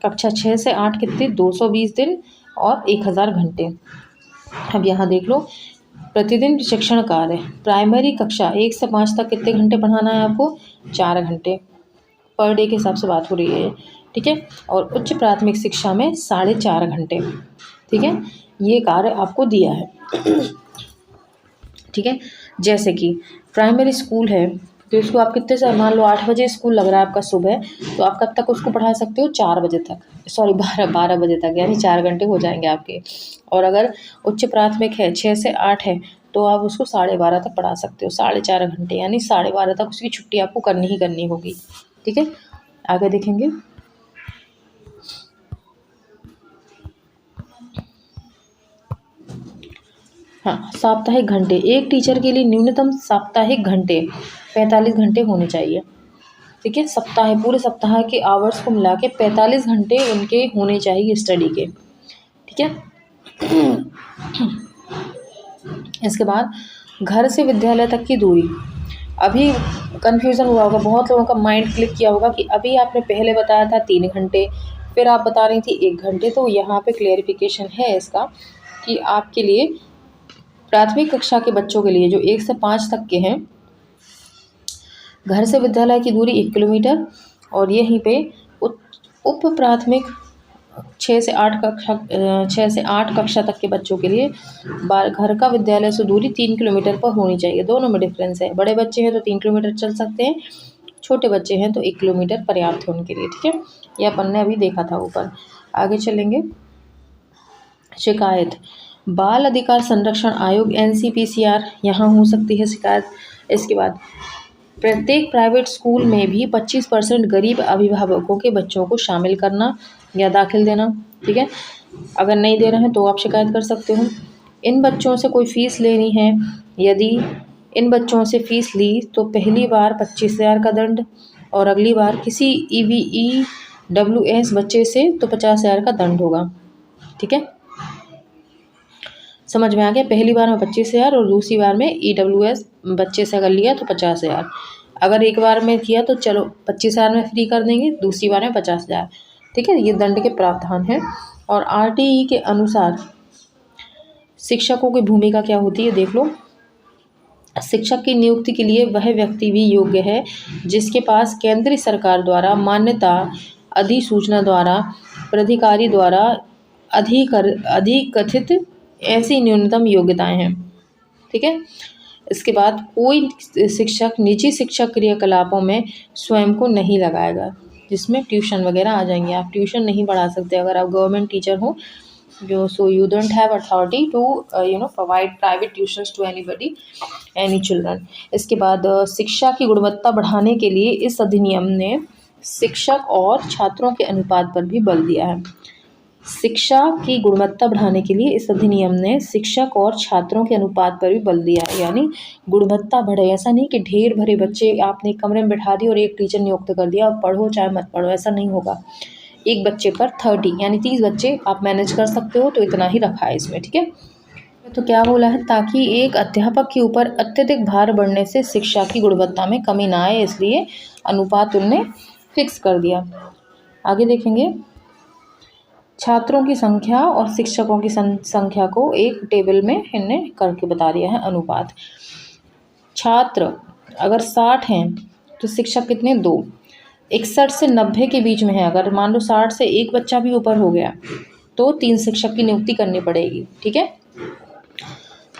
कक्षा 6 से 8 कितने, 220 दिन और 1000 घंटे। अब यहाँ देख लो प्रतिदिन शिक्षण कार्य, प्राइमरी कक्षा 1 से 5 तक कितने घंटे पढ़ाना है आपको, 4 घंटे पर डे के हिसाब से बात हो रही है, ठीक है। और उच्च प्राथमिक शिक्षा में 4.5 घंटे, ठीक है, ये कार्य आपको दिया है, ठीक है। जैसे कि प्राइमरी स्कूल है तो इसको आप कितने से, मान लो 8 बजे स्कूल लग रहा है आपका सुबह, तो आप कब तक उसको पढ़ा सकते हो, 4 बजे तक, सॉरी 12 बजे तक, यानी 4 घंटे हो जाएंगे आपके। और अगर उच्च प्राथमिक है 6 से 8 है तो आप उसको 12:30 तक पढ़ा सकते हो, 4.5 घंटे, यानी 12:30 तक उसकी छुट्टी आपको करनी ही करनी होगी, ठीक है। आगे देखेंगे हाँ, साप्ताहिक घंटे, एक टीचर के लिए न्यूनतम साप्ताहिक घंटे 45 घंटे होने चाहिए, ठीक है। पूरे सप्ताह के आवर्स को मिला के 45 घंटे उनके होने चाहिए स्टडी के, ठीक है। इसके बाद घर से विद्यालय तक की दूरी। अभी कन्फ्यूज़न हुआ होगा, बहुत लोगों का माइंड क्लिक किया होगा कि अभी आपने पहले बताया था 3 घंटे, फिर आप बता रही थी 1 घंटे। तो यहाँ पे क्लेरिफिकेशन है इसका कि आपके लिए प्राथमिक कक्षा के बच्चों के लिए जो 1 से 5 तक के हैं, घर से विद्यालय की दूरी 1 किलोमीटर, और यहीं पे उप प्राथमिक 6 से 8 कक्षा तक के बच्चों के लिए घर का विद्यालय से दूरी 3 किलोमीटर पर होनी चाहिए। दोनों में डिफरेंस है, बड़े बच्चे हैं तो 3 किलोमीटर चल सकते हैं, छोटे बच्चे हैं तो 1 किलोमीटर पर्याप्त है उनके लिए, ठीक है। यह अपन ने अभी देखा था ऊपर। आगे चलेंगे शिकायत, बाल अधिकार संरक्षण आयोग NCPCR, यहाँ हो सकती है शिकायत। इसके बाद प्रत्येक प्राइवेट स्कूल में भी 25% गरीब अभिभावकों के बच्चों को शामिल करना या दाखिल देना, ठीक है। अगर नहीं दे रहे हैं तो आप शिकायत कर सकते हो। इन बच्चों से कोई फ़ीस लेनी है, यदि इन बच्चों से फ़ीस ली तो पहली बार 25,000 का दंड, और अगली बार किसी EWS बच्चे से तो 50,000 का दंड होगा, ठीक है। समझ में आ गया, पहली बार में 25,000 और दूसरी बार में EWS बच्चे से अगर लिया तो 50,000। अगर एक बार में किया तो चलो 25,000 में फ्री कर देंगे, दूसरी बार में 50,000, ठीक है। ये दंड के प्रावधान है। और RTE के अनुसार शिक्षकों की भूमिका क्या होती है, देख लो। शिक्षक की नियुक्ति के लिए वह व्यक्ति भी योग्य है जिसके पास केंद्रीय सरकार द्वारा मान्यता अधिसूचना द्वारा प्राधिकारी द्वारा अधिकथित ऐसी न्यूनतम योग्यताएं हैं, ठीक है। इसके बाद कोई शिक्षक निजी शिक्षक क्रियाकलापों में स्वयं को नहीं लगाएगा, जिसमें ट्यूशन वगैरह आ जाएंगे। आप ट्यूशन नहीं पढ़ा सकते अगर आप गवर्नमेंट टीचर हो, so you don't have authority to provide private tuitions to any children। इसके बाद शिक्षा की गुणवत्ता बढ़ाने के लिए इस अधिनियम ने शिक्षक और छात्रों के अनुपात पर भी बल दिया है। शिक्षा की गुणवत्ता बढ़ाने के लिए इस अधिनियम ने शिक्षक और छात्रों के अनुपात पर भी बल दिया है, यानी गुणवत्ता बढ़े। ऐसा नहीं कि ढेर भरे बच्चे आपने एक कमरे में बैठा दिए और एक टीचर नियुक्त कर दिया, आप पढ़ो चाहे मत पढ़ो, ऐसा नहीं होगा। एक बच्चे पर 30 यानी 30 बच्चे आप मैनेज कर सकते हो, तो इतना ही रखा है इसमें, ठीक है। तो क्या बोला है, ताकि एक अध्यापक के ऊपर अत्यधिक भार बढ़ने से शिक्षा की गुणवत्ता में कमी ना आए, इसलिए अनुपात उनने फिक्स कर दिया। आगे देखेंगे छात्रों की संख्या और शिक्षकों की संख्या को एक टेबल में इनने करके बता दिया है अनुपात। छात्र अगर 60 हैं तो शिक्षक कितने, 2। 61 से 90 के बीच में है, अगर मान लो 60 से एक बच्चा भी ऊपर हो गया तो 3 शिक्षक की नियुक्ति करनी पड़ेगी। ठीक है,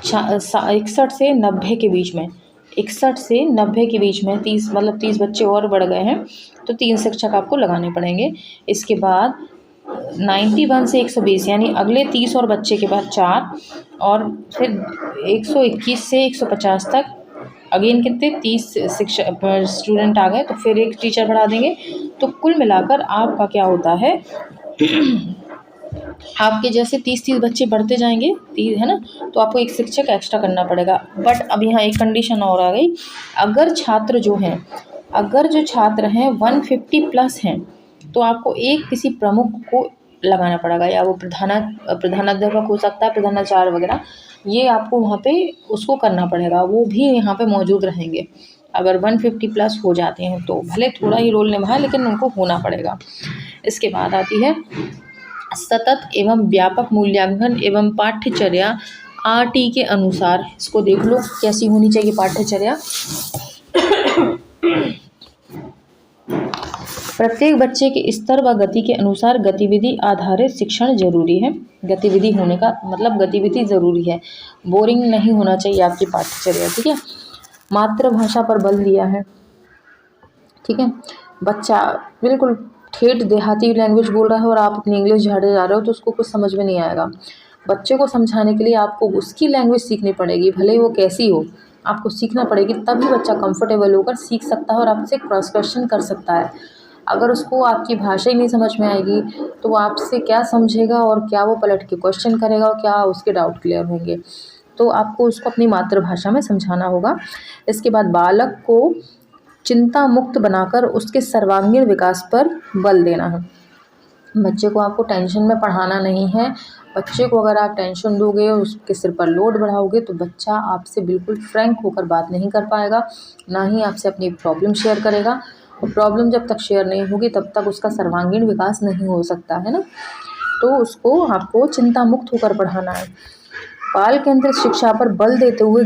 61 से 90 के बीच में, 61 से 90 के बीच में 30 मतलब 30 बच्चे और बढ़ गए हैं तो 3 शिक्षक आपको लगाने पड़ेंगे। इसके बाद 91 से 120 यानी अगले 30 और बच्चे के बाद 4 और फिर 121 से 150 तक अगेन कितने 30 शिक्षक स्टूडेंट आ गए तो फिर एक टीचर बढ़ा देंगे। तो कुल मिलाकर आपका क्या होता है आपके जैसे 30 बच्चे बढ़ते जाएंगे, है ना, तो आपको एक शिक्षक एक्स्ट्रा करना पड़ेगा। बट अब यहाँ एक कंडीशन और आ गई, अगर जो छात्र हैं 150 प्लस हैं तो आपको एक किसी प्रमुख को लगाना पड़ेगा, या वो प्रधानाध्यापक हो सकता है, प्रधानाचार्य वगैरह, ये आपको वहाँ पे उसको करना पड़ेगा, वो भी यहाँ पे मौजूद रहेंगे। अगर 150 प्लस हो जाते हैं तो भले थोड़ा ही रोल निभाए लेकिन उनको होना पड़ेगा। इसके बाद आती है सतत एवं व्यापक मूल्यांकन एवं पाठ्यचर्या RT के अनुसार। इसको देख लो कैसी होनी चाहिए पाठ्यचर्या। प्रत्येक बच्चे के स्तर व गति के अनुसार गतिविधि आधारित शिक्षण जरूरी है। गतिविधि होने का मतलब गतिविधि ज़रूरी है, बोरिंग नहीं होना चाहिए आपकी पाठ्यचर्या। ठीक है, मातृभाषा पर बल दिया है। ठीक है, बच्चा बिल्कुल ठेठ देहाती लैंग्वेज बोल रहा है और आप अपनी इंग्लिश झाड़े जा रहे हो तो उसको कुछ समझ में नहीं आएगा। बच्चे को समझाने के लिए आपको उसकी लैंग्वेज सीखनी पड़ेगी, भले ही वो कैसी हो, आपको सीखना पड़ेगी, तभी बच्चा कंफर्टेबल होकर सीख सकता है और आपसे क्रॉस क्वेश्चन कर सकता है। अगर उसको आपकी भाषा ही नहीं समझ में आएगी तो वो आपसे क्या समझेगा और क्या वो पलट के क्वेश्चन करेगा और क्या उसके डाउट क्लियर होंगे। तो आपको उसको अपनी मातृभाषा में समझाना होगा। इसके बाद बालक को चिंता मुक्त बनाकर उसके सर्वांगीण विकास पर बल देना है। बच्चे को आपको टेंशन में पढ़ाना नहीं है। बच्चे को अगर आप टेंशन दोगे, उसके सिर पर लोड बढ़ाओगे तो बच्चा आपसे बिल्कुल फ्रैंक होकर बात नहीं कर पाएगा, ना ही आपसे अपनी प्रॉब्लम शेयर करेगा। और प्रॉब्लम जब तक शेयर नहीं होगी तब तक उसका सर्वांगीण विकास नहीं हो सकता है ना। तो उसको आपको चिंता मुक्त होकर पढ़ाना है। बाल केंद्रित शिक्षा पर बल देते हुए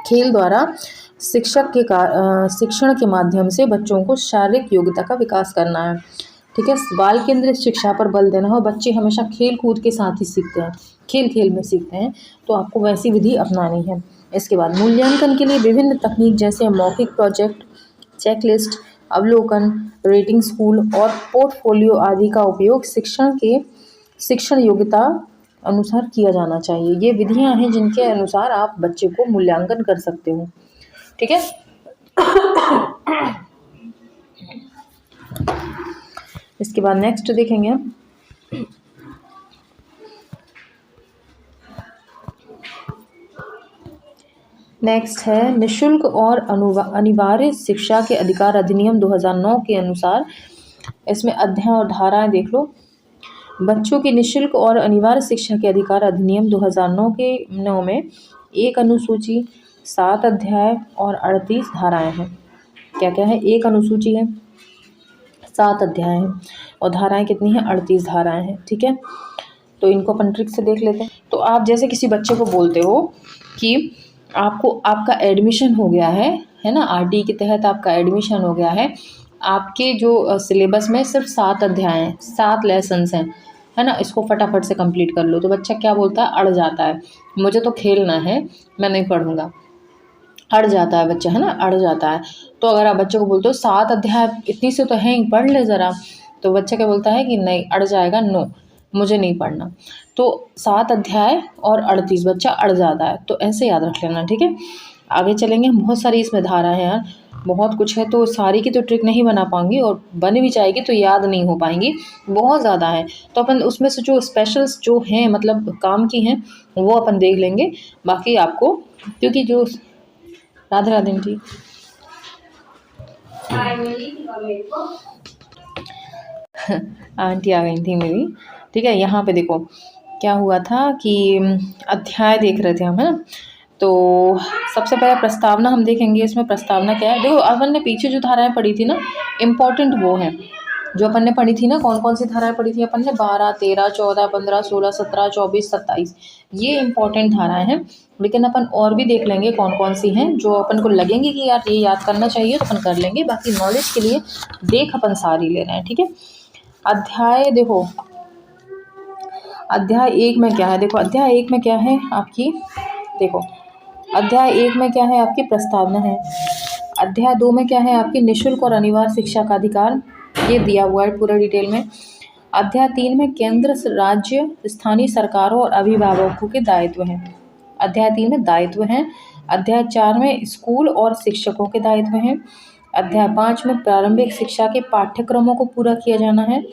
खेल द्वारा शिक्षण के माध्यम से बच्चों को शारीरिक योग्यता का विकास करना है। ठीक है, बाल केंद्रित शिक्षा पर बल देना हो। बच्चे हमेशा खेल कूद के साथ ही सीखते हैं, खेल में सीखते हैं, तो आपको वैसी विधि अपनानी है। इसके बाद मूल्यांकन के लिए विभिन्न तकनीक जैसे मौखिक प्रोजेक्ट, चेकलिस्ट, अवलोकन, रेटिंग स्कूल और पोर्टफोलियो आदि का उपयोग शिक्षण योग्यता अनुसार किया जाना चाहिए। ये विधियां हैं जिनके अनुसार आप बच्चे को मूल्यांकन कर सकते हो। ठीक है, इसके बाद नेक्स्ट देखेंगे हम नेक्स्ट है निशुल्क और अनिवार्य शिक्षा के अधिकार अधिनियम 2009 के अनुसार। इसमें अध्याय और धाराएं देख लो। बच्चों की निशुल्क और अनिवार्य शिक्षा के अधिकार अधिनियम 2009 के 9 में एक अनुसूची, 7 अध्याय और 38 धाराएं हैं। क्या क्या है, एक अनुसूची है, 7 अध्याय हैं और धाराएं कितनी हैं, 38 धाराएं हैं। ठीक है, तो इनको अपन ट्रिक से देख लेते हैं। तो आप जैसे किसी बच्चे को बोलते हो कि आपका एडमिशन हो गया है ना, RT के तहत आपका एडमिशन हो गया है, आपके जो सिलेबस में सिर्फ 7 अध्याय हैं, 7 लेसन्स हैं, है ना, इसको फटाफट से कंप्लीट कर लो। तो बच्चा क्या बोलता है, अड़ जाता है, मुझे तो खेलना है, मैं नहीं पढ़ूंगा, अड़ जाता है बच्चा, है ना, अड़ जाता है। तो अगर आप बच्चे को बोलते हो 7 अध्याय इतनी से तो हैं, पढ़ ले ज़रा, तो बच्चा क्या बोलता है कि नहीं, अड़ जाएगा, नो मुझे नहीं पढ़ना। तो 7 अध्याय और 38 बच्चा अड़ जाता है, तो ऐसे याद रख लेना। ठीक है, आगे चलेंगे, बहुत सारी इसमें धारा है यार, बहुत कुछ है, तो सारी की तो ट्रिक नहीं बना पाऊंगी और बन भी जाएगी तो याद नहीं हो पाएंगी, बहुत ज़्यादा है। तो अपन उसमें से जो स्पेशल्स जो हैं मतलब काम की हैं वो अपन देख लेंगे। बाकी आपको क्योंकि जो राधे राधे आंटी आंटी आ गई थी मेरी। ठीक है, यहाँ पे देखो क्या हुआ था कि अध्याय देख रहे थे हम, है ना। तो सबसे पहले प्रस्तावना हम देखेंगे। इसमें प्रस्तावना क्या है, देखो अपन ने पीछे जो धाराएं पढ़ी थी ना, इम्पॉर्टेंट वो है, जो अपन ने पढ़ी थी ना, कौन कौन सी धाराएं पढ़ी थी अपन ने, 12, 13, 14, 15, 16, 17, 24, 27, ये इंपॉर्टेंट धाराएं हैं। लेकिन अपन और भी देख लेंगे कौन कौन सी हैं जो अपन को लगेंगे कि यार ये याद करना चाहिए, तो अपन कर लेंगे। बाकी नॉलेज के लिए देख अपन सारी ले रहे हैं, ठीक है। अध्याय देखो, अध्याय 1 में क्या है, देखो अध्याय 1 में क्या है आपकी, देखो अध्याय 1 में क्या है आपकी प्रस्तावना है। अध्याय 2 में क्या है आपकी निःशुल्क और अनिवार्य शिक्षा का अधिकार, ये दिया हुआ है पूरा डिटेल में। अध्याय 3 में केंद्र, राज्य, स्थानीय सरकारों और अभिभावकों के दायित्व हैं। अध्याय 3 में दायित्व हैं। अध्याय 4 में स्कूल और शिक्षकों के दायित्व हैं। अध्याय 5 में प्रारंभिक शिक्षा के पाठ्यक्रमों को पूरा किया जाना है।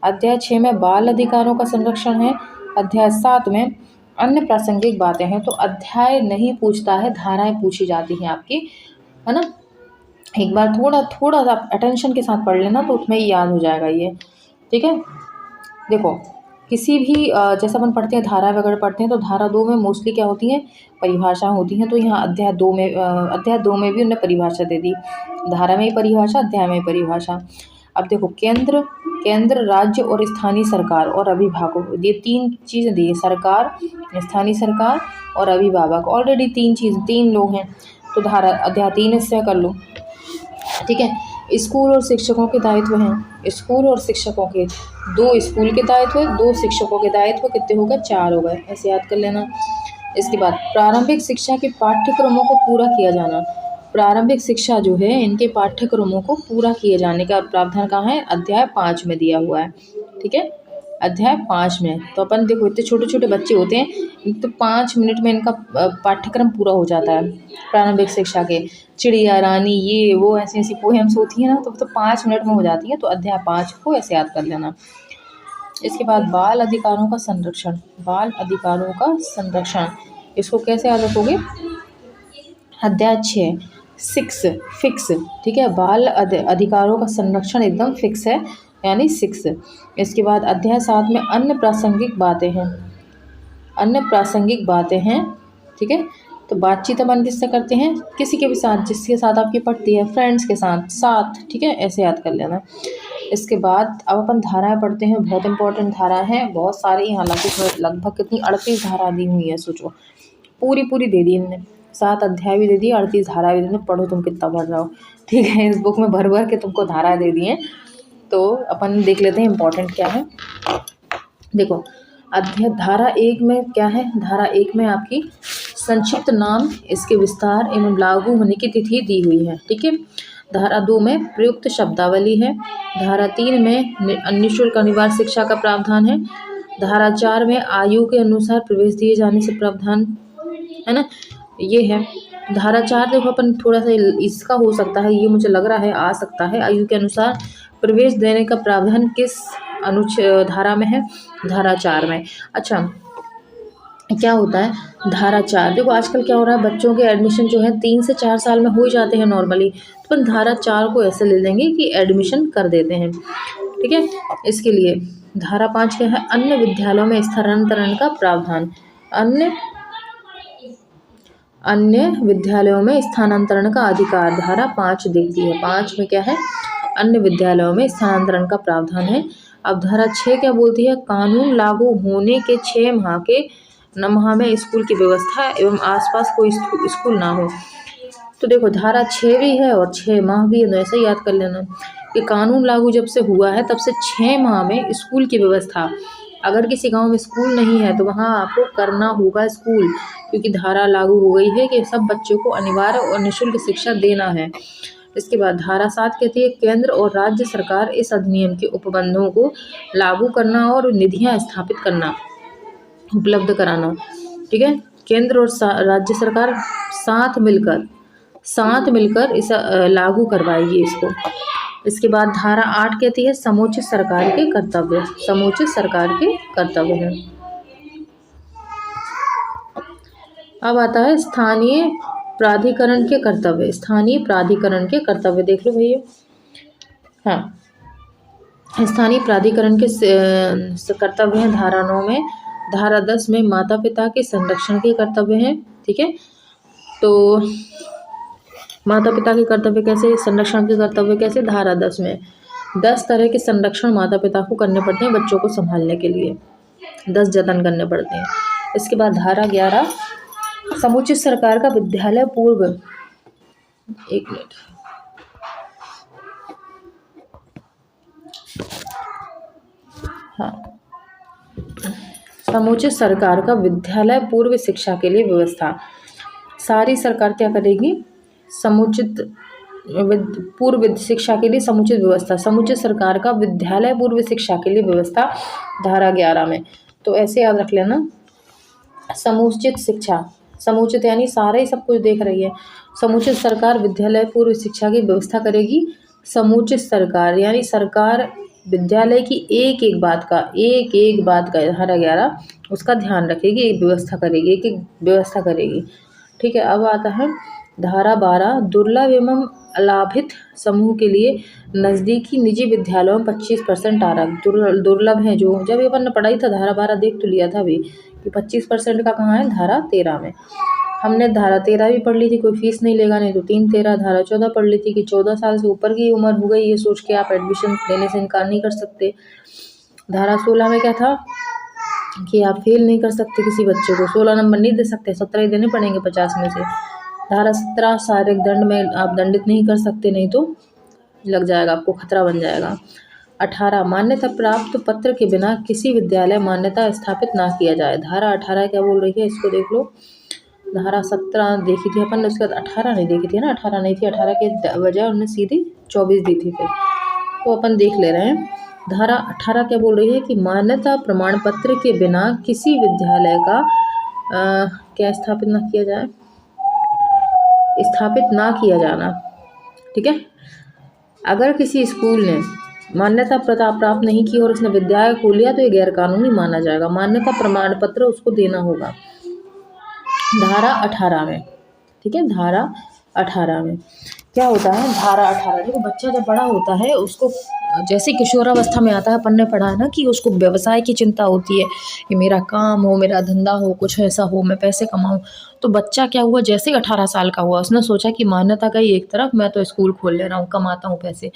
अध्याय 6 में बाल अधिकारों का संरक्षण है। अध्याय 7 में अन्य प्रासंगिक बातें हैं। तो अध्याय नहीं पूछता है, धाराएं पूछी जाती हैं आपकी, है ना। एक बार थोड़ा थोड़ा सा अटेंशन के साथ पढ़ लेना तो उसमें ही याद हो जाएगा ये, ठीक है। देखो किसी भी जैसे अपन पढ़ते हैं धारा वगैरह पढ़ते हैं, तो धारा 2 में मोस्टली क्या होती हैं, परिभाषा होती हैं। तो यहाँ अध्याय 2 में भी उन्हें परिभाषा दे दी, धारा में ही परिभाषा, अध्याय में ही परिभाषा। अब देखो केंद्र, राज्य और स्थानीय सरकार और अभिभावक, ये 3 चीज़ें दी है, सरकार, स्थानीय सरकार और अभिभावक। ऑलरेडी 3 लोग हैं, तो धारा अध्याय 3 इससे कर लो, ठीक है। स्कूल और शिक्षकों के दायित्व हैं। स्कूल और शिक्षकों के 2 स्कूल के दायित्व, 2 शिक्षकों के दायित्व, कितने हो गए, 4 हो गए, ऐसे याद कर लेना। इसके बाद प्रारंभिक शिक्षा के पाठ्यक्रमों को पूरा किया जाना। प्रारंभिक शिक्षा जो है इनके पाठ्यक्रमों को पूरा किए जाने का प्रावधान कहाँ है, अध्याय 5 में दिया हुआ है, ठीक है। अध्याय 5 में तो अपन देखो इतने छोटे छोटे बच्चे होते हैं, तो 5 मिनट में इनका पाठ्यक्रम पूरा हो जाता है। प्रारंभिक शिक्षा के चिड़िया रानी, ये वो ऐसी ऐसी पोएम्स होती हैं ना, तो 5 मिनट में हो जाती है। तो अध्याय 5 को ऐसे याद कर लेना। इसके बाद बाल अधिकारों का संरक्षण, बाल अधिकारों का संरक्षण, इसको कैसे याद रखोगे, अध्याय 6 फिक्स, ठीक है। बाल अधिकारों का संरक्षण एकदम फिक्स है, यानी 6। इसके बाद अध्याय 7 में अन्य प्रासंगिक बातें हैं, अन्य प्रासंगिक बातें हैं, ठीक है। तो बातचीत अपन किससे करते हैं, किसी के भी साथ, जिसके साथ आपकी पढ़ती है, फ्रेंड्स के साथ, ठीक है, ऐसे याद कर लेना। इसके बाद अब अपन धाराएं पढ़ते हैं, बहुत इंपॉर्टेंट धारा है, बहुत सारी, हालांकि लगभग कितनी 38 धारा दी हुई है, सोचो पूरी दे दी इनने, 7 अध्याय भी दे दिए, 38 धारा भी दे दी। पढ़ो तुम कितना पढ़ रहे हो, ठीक है। इस बुक में भर भर के तुमको धाराएं दे दी हैं। तो अपन देख लेते हैं इम्पोर्टेंट क्या है। देखो अध्याय धारा 1 में क्या है, धारा 1 में आपकी संक्षिप्त नाम, इसके विस्तार एवं लागू होने की तिथि दी हुई है, ठीक है। धारा 2 में प्रयुक्त शब्दावली है। धारा 3 में निःशुल्क अनिवार्य शिक्षा का प्रावधान है। धारा 4 में आयु के अनुसार प्रवेश दिए जाने से प्रावधान है ना, ये है। धारा 4 देखो अपन थोड़ा सा इसका हो सकता है, ये मुझे लग रहा है आ सकता है, आयु के अनुसार प्रवेश देने का प्रावधान किस धारा में है, धारा 4 में। अच्छा क्या होता है धारा 4, देखो आजकल क्या हो रहा है, बच्चों के एडमिशन जो है 3 से 4 साल में हो ही जाते हैं नॉर्मली, तो अपन धारा 4 को ऐसे ले लेंगे कि एडमिशन कर देते हैं, ठीक है। इसके लिए धारा 5 क्या है, अन्य विद्यालयों में स्थानांतरण का प्रावधान, अन्य विद्यालयों में स्थानांतरण का अधिकार धारा 5 देती है। 5 में क्या है, अन्य विद्यालयों में स्थानांतरण का प्रावधान है। अब धारा 6 क्या बोलती है, कानून लागू होने के 6 माह में स्कूल की व्यवस्था एवं आसपास कोई स्कूल ना हो। तो देखो धारा 6 भी है और 6 माह भी है, तो ऐसे ही याद कर लेना कि कानून लागू जब से हुआ है तब से 6 माह में स्कूल की व्यवस्था, अगर किसी गांव में स्कूल नहीं है तो वहां आपको करना होगा स्कूल, क्योंकि धारा लागू हो गई है कि सब बच्चों को अनिवार्य और निःशुल्क शिक्षा देना है। इसके बाद धारा 7 कहती है केंद्र और राज्य सरकार इस अधिनियम के उपबंधों को लागू करना और निधियां स्थापित करना, उपलब्ध कराना, ठीक है। केंद्र और राज्य सरकार साथ मिलकर इस लागू करवाएगी इसको। इसके बाद धारा 8 कहती है समुचित सरकार के कर्तव्य हैं। अब आता है स्थानीय प्राधिकरण के कर्तव्य, देख लो भैया। हाँ, स्थानीय प्राधिकरण के कर्तव्य हैं धारा 9 में। धारा 10 में माता पिता के संरक्षण के कर्तव्य हैं, ठीक है। तो माता पिता के कर्तव्य कैसे, संरक्षण के कर्तव्य कैसे, धारा 10 में 10 तरह के संरक्षण माता पिता को करने पड़ते हैं बच्चों को संभालने के लिए, 10 जतन करने पड़ते हैं। इसके बाद धारा 11, समुचित सरकार का विद्यालय पूर्व, एक मिनट, हाँ, समुचित सरकार का विद्यालय पूर्व शिक्षा के लिए व्यवस्था। सारी सरकार क्या करेगी, समुचित पूर्व शिक्षा के लिए समुचित व्यवस्था, समुचित सरकार का विद्यालय पूर्व शिक्षा के लिए व्यवस्था, धारा 11 में। तो ऐसे याद रख लेना, समुचित शिक्षा, समुचित यानी सारे सब कुछ देख रही है। समुचित सरकार विद्यालय पूर्व शिक्षा की व्यवस्था करेगी। समुचित सरकार यानी सरकार विद्यालय की एक एक बात का धारा 11 उसका ध्यान रखेगी, एक व्यवस्था करेगी, एक एक व्यवस्था करेगी। ठीक है। अब आता है धारा 12, दुर्लभ एवं अलाभित समूह के लिए नज़दीकी निजी विद्यालयों में 25% आरक्षण। दुर्लभ है जो, जब ये अपन ने पढ़ाई था धारा 12 देख तो लिया था अभी कि 25% का कहाँ है, धारा 13 में। हमने धारा 13 भी पढ़ ली थी, कोई फीस नहीं लेगा, नहीं तो 3-13। धारा 14 पढ़ ली थी कि 14 साल से ऊपर की उम्र हो गई ये सोच के आप एडमिशन देने से इनकार नहीं कर सकते। धारा 16 में क्या था कि आप फेल नहीं कर सकते किसी बच्चे को, 16 नंबर नहीं दे सकते, 17 ही देने पड़ेंगे 50 में से। धारा 17, शारीरिक दंड में आप दंडित नहीं कर सकते, नहीं तो लग जाएगा, आपको खतरा बन जाएगा। 18, मान्यता प्राप्त पत्र के बिना किसी विद्यालय मान्यता स्थापित ना किया जाए। धारा 18 क्या बोल रही है, इसको देख लो। धारा 17 देखी थी अपन ने, उसके बाद 18 नहीं देखी थी ना, 18 नहीं थी, 18 के बजाय उन्होंने सीधी 24 दी थी फिर, तो अपन देख ले रहे हैं। धारा 18 क्या बोल रही है कि मान्यता प्रमाण पत्र के बिना किसी विद्यालय का क्या स्थापित ना किया जाए, स्थापित ना किया जाना। ठीक है। अगर किसी स्कूल ने मान्यता प्राप्त नहीं की और उसने विद्यालय खोल लिया तो ये गैरकानूनी माना जाएगा, मान्यता प्रमाण पत्र उसको देना होगा। धारा 18 में, ठीक है, धारा 18 में क्या होता है, धारा 18 देखो, बच्चा जब बड़ा होता है उसको जैसे किशोरावस्था में आता है, अपन ने पढ़ा है ना कि उसको व्यवसाय की चिंता होती है कि मेरा काम हो, मेरा धंधा हो, कुछ ऐसा हो, मैं पैसे कमाऊं। तो बच्चा क्या हुआ, जैसे 18 साल का हुआ उसने सोचा कि मान्यता का ही एक तरफ, मैं तो स्कूल खोल ले रहा हूँ, कमाता हूँ पैसे।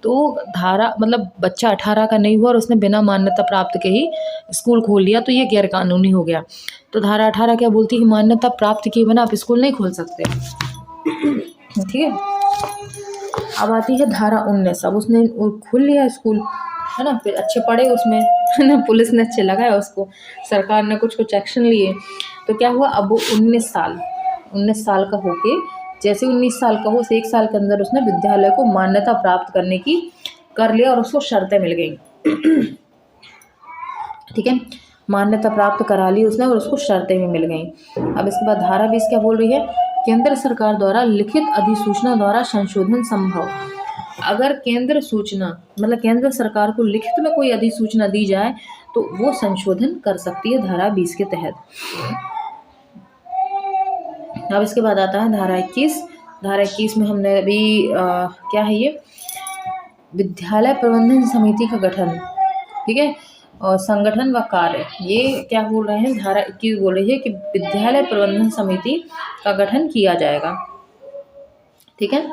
तो धारा मतलब बच्चा 18 का नहीं हुआ और उसने बिना मान्यता प्राप्त के ही स्कूल खोल लिया, तो ये गैरकानूनी हो गया। तो धारा 18 क्या बोलती है कि मान्यता प्राप्त किए बिना आप स्कूल नहीं खोल सकते। ठीक है। अब आती है धारा 19, अब उसने खोल लिया स्कूल, है ना, फिर अच्छे पढ़े उसमें, है ना, पुलिस ने अच्छे लगाया उसको, सरकार ने कुछ एक्शन लिए, तो क्या हुआ, अब वो 19 साल का होके, जैसे 19 साल का हो, उस 1 साल के अंदर उसने विद्यालय को मान्यता प्राप्त करने की कर लिया और उसको शर्तें मिल गई। ठीक है, मान्यता प्राप्त करा ली उसने और उसको शर्तें भी मिल गई। अब इसके बाद धारा 20 क्या बोल रही है, केंद्र सरकार द्वारा लिखित अधिसूचना द्वारा संशोधन संभव। अगर केंद्र सूचना मतलब केंद्र सरकार को लिखित में कोई अधिसूचना दी जाए तो वो संशोधन कर सकती है धारा 20 के तहत। अब इसके बाद आता है धारा 21। धारा 21 में हमने अभी क्या है ये, विद्यालय प्रबंधन समिति का गठन, ठीक है, और संगठन व कार्य, ये क्या बोल रहे हैं, धारा 21 बोल रही है कि विद्यालय प्रबंधन समिति का गठन किया जाएगा। ठीक है,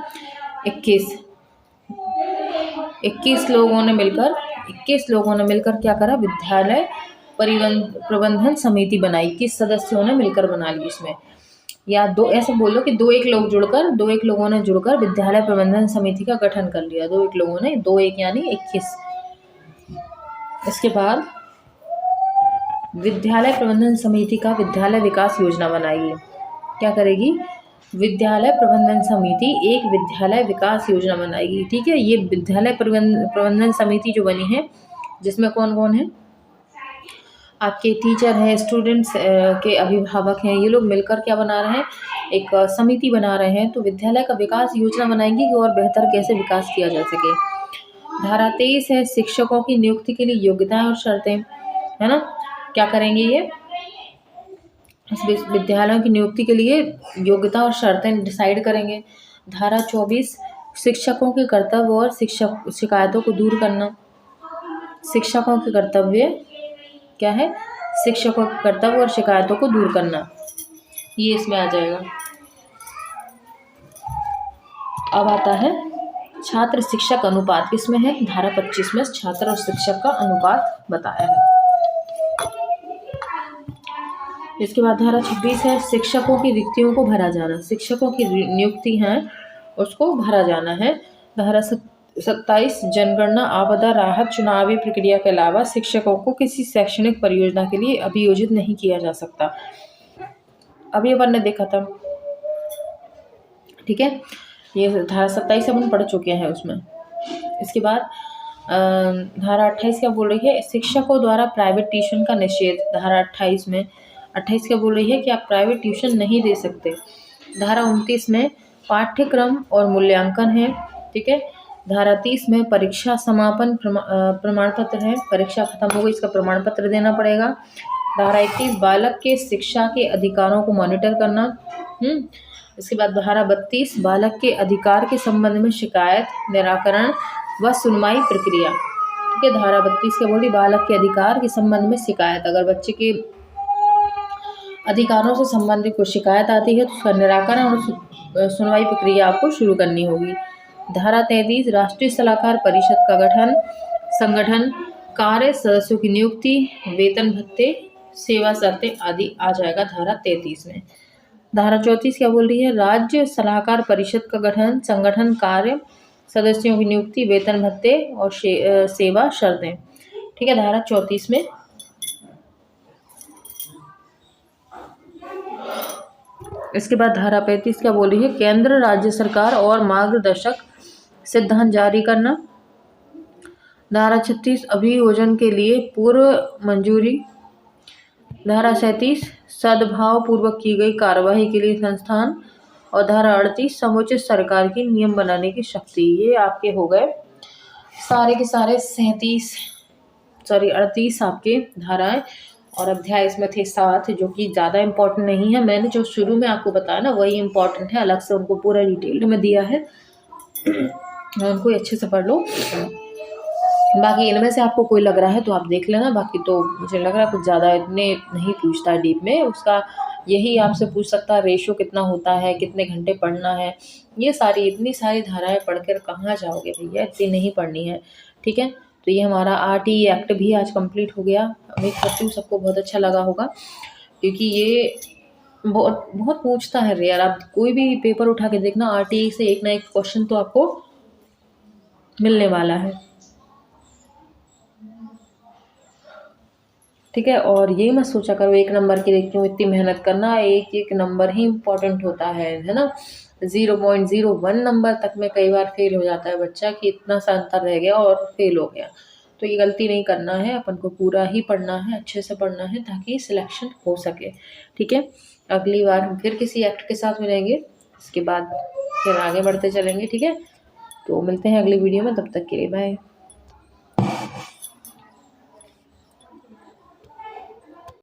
21 लोगों ने मिलकर क्या करा, विद्यालय प्रबंधन समिति बनाई। 21 सदस्यों ने मिलकर बना ली इसमें, या दो ऐसे बोलो कि दो एक लोगों ने जुड़कर विद्यालय प्रबंधन समिति का गठन कर लिया। दो एक यानी 21। इसके बाद विद्यालय प्रबंधन समिति का विद्यालय विकास योजना बनाएगी। क्या करेगी, विद्यालय प्रबंधन समिति एक विद्यालय विकास योजना बनाएगी। ठीक है, ये विद्यालय प्रबंधन समिति जो बनी है, जिसमें कौन कौन है, आपके टीचर हैं, स्टूडेंट्स के अभिभावक हैं, ये लोग मिलकर क्या बना रहे हैं, एक समिति बना रहे हैं। तो विद्यालय का विकास योजना बनाएंगी कि और बेहतर कैसे विकास किया जा सके। धारा 23 है, शिक्षकों की नियुक्ति के लिए योग्यताएं और शर्तें, है ना, क्या करेंगे ये, विद्यालयों की नियुक्ति के लिए योग्यता और शर्तें डिसाइड करेंगे। धारा 24, शिक्षकों के कर्तव्य और शिकायतों को दूर करना। शिक्षकों के कर्तव्य क्या है, शिक्षकों के कर्तव्य और शिकायतों को दूर करना, ये इसमें आ जाएगा। अब आता है छात्र शिक्षक अनुपात किसमें है? धारा 25 में छात्र और शिक्षक का अनुपात बताया है। इसके बाद धारा 26 है शिक्षकों की रिक्तियों को भरा जाना। शिक्षकों की नियुक्ति है उसको भरा जाना है। धारा 27 जनगणना आपदा राहत चुनावी प्रक्रिया के अलावा शिक्षकों को किसी शैक्षणिक परियोजना के लिए अभियोजित नहीं किया जा सकता। अभी अपन ने देखा था, ठीक है, ये धारा 27 अपन पढ़ चुके हैं उसमें। इसके बाद धारा 28 क्या बोल रही है? शिक्षकों द्वारा प्राइवेट ट्यूशन का निषेध। धारा 28 में 28 क्या बोल रही है कि आप प्राइवेट ट्यूशन नहीं दे सकते। धारा 29 में पाठ्यक्रम और मूल्यांकन है, ठीक है। धारा 30 में परीक्षा समापन प्रमाण पत्र है, परीक्षा खत्म हो गई इसका प्रमाण पत्र देना पड़ेगा। धारा 31 बालक के शिक्षा के अधिकारों को मॉनिटर करना। इसके बाद धारा 32 बालक के अधिकार के संबंध में शिकायत निराकरण व सुनवाई प्रक्रिया, ठीक है। धारा 32 क्या बोली? बालक के अधिकार के संबंध में शिकायत, अगर बच्चे के अधिकारों से संबंधित कोई शिकायत आती है तो उसका निराकरण और सुनवाई प्रक्रिया आपको शुरू करनी होगी। धारा 33 राष्ट्रीय सलाहकार परिषद का गठन, संगठन, कार्य, सदस्यों की नियुक्ति, वेतन भत्ते, सेवा शर्तें आदि आ जाएगा धारा 33 में। धारा 34 क्या बोल रही है? राज्य सलाहकार परिषद का गठन, संगठन, कार्य, सदस्यों की नियुक्ति, वेतन भत्ते और सेवा शर्तें, ठीक है, धारा 34 में। इसके बाद धारा 35 क्या बोल रही है? केंद्र राज्य सरकार और मार्गदर्शक सिद्धांत जारी करना। धारा 36 अभियोजन के लिए पूर्व मंजूरी। धारा 37 सद्भाव पूर्वक की गई कार्यवाही के लिए संस्थान। और धारा 38 समुचित सरकार की नियम बनाने की शक्ति। ये आपके हो गए सारे के सारे 38 आपके धाराएं, और अध्याय इसमें थे 7 जो कि ज़्यादा इम्पोर्टेंट नहीं है। मैंने जो शुरू में आपको बताया ना वही इम्पोर्टेंट है, अलग से उनको पूरा डिटेल में दिया है, उनको अच्छे से पढ़ लो। बाकी इनमें से आपको कोई लग रहा है तो आप देख लेना, बाकी तो मुझे लग रहा है कुछ ज़्यादा इतने नहीं पूछता है डीप में। उसका यही आपसे पूछ सकता है रेशो कितना होता है, कितने घंटे पढ़ना है, ये सारी इतनी सारी धाराएं पढ़कर कहाँ जाओगे भैया, इतनी नहीं पढ़नी है, ठीक है। तो ये हमारा आरटीई एक्ट भी आज कंप्लीट हो गया। उम्मीद करती हूँ सबको बहुत अच्छा लगा होगा, क्योंकि ये बहुत बहुत पूछता है यार। आप कोई भी पेपर उठा के देखना, आरटीई से एक ना एक क्वेश्चन तो आपको मिलने वाला है, ठीक है। और ये मत सोचा करो 1 नंबर की देखती हूँ इतनी मेहनत करना, एक नंबर ही इम्पोर्टेंट होता है ना। 0.01 नंबर तक में कई बार फेल हो जाता है बच्चा कि इतना सा अंतर रह गया और फेल हो गया। तो ये गलती नहीं करना है, अपन को पूरा ही पढ़ना है, अच्छे से पढ़ना है ताकि सिलेक्शन हो सके, ठीक है। अगली बार हम फिर किसी एक्ट के साथ मिलेंगे, इसके बाद फिर आगे बढ़ते चलेंगे, ठीक है। तो मिलते हैं अगली वीडियो में, तब तक के लिए बाय।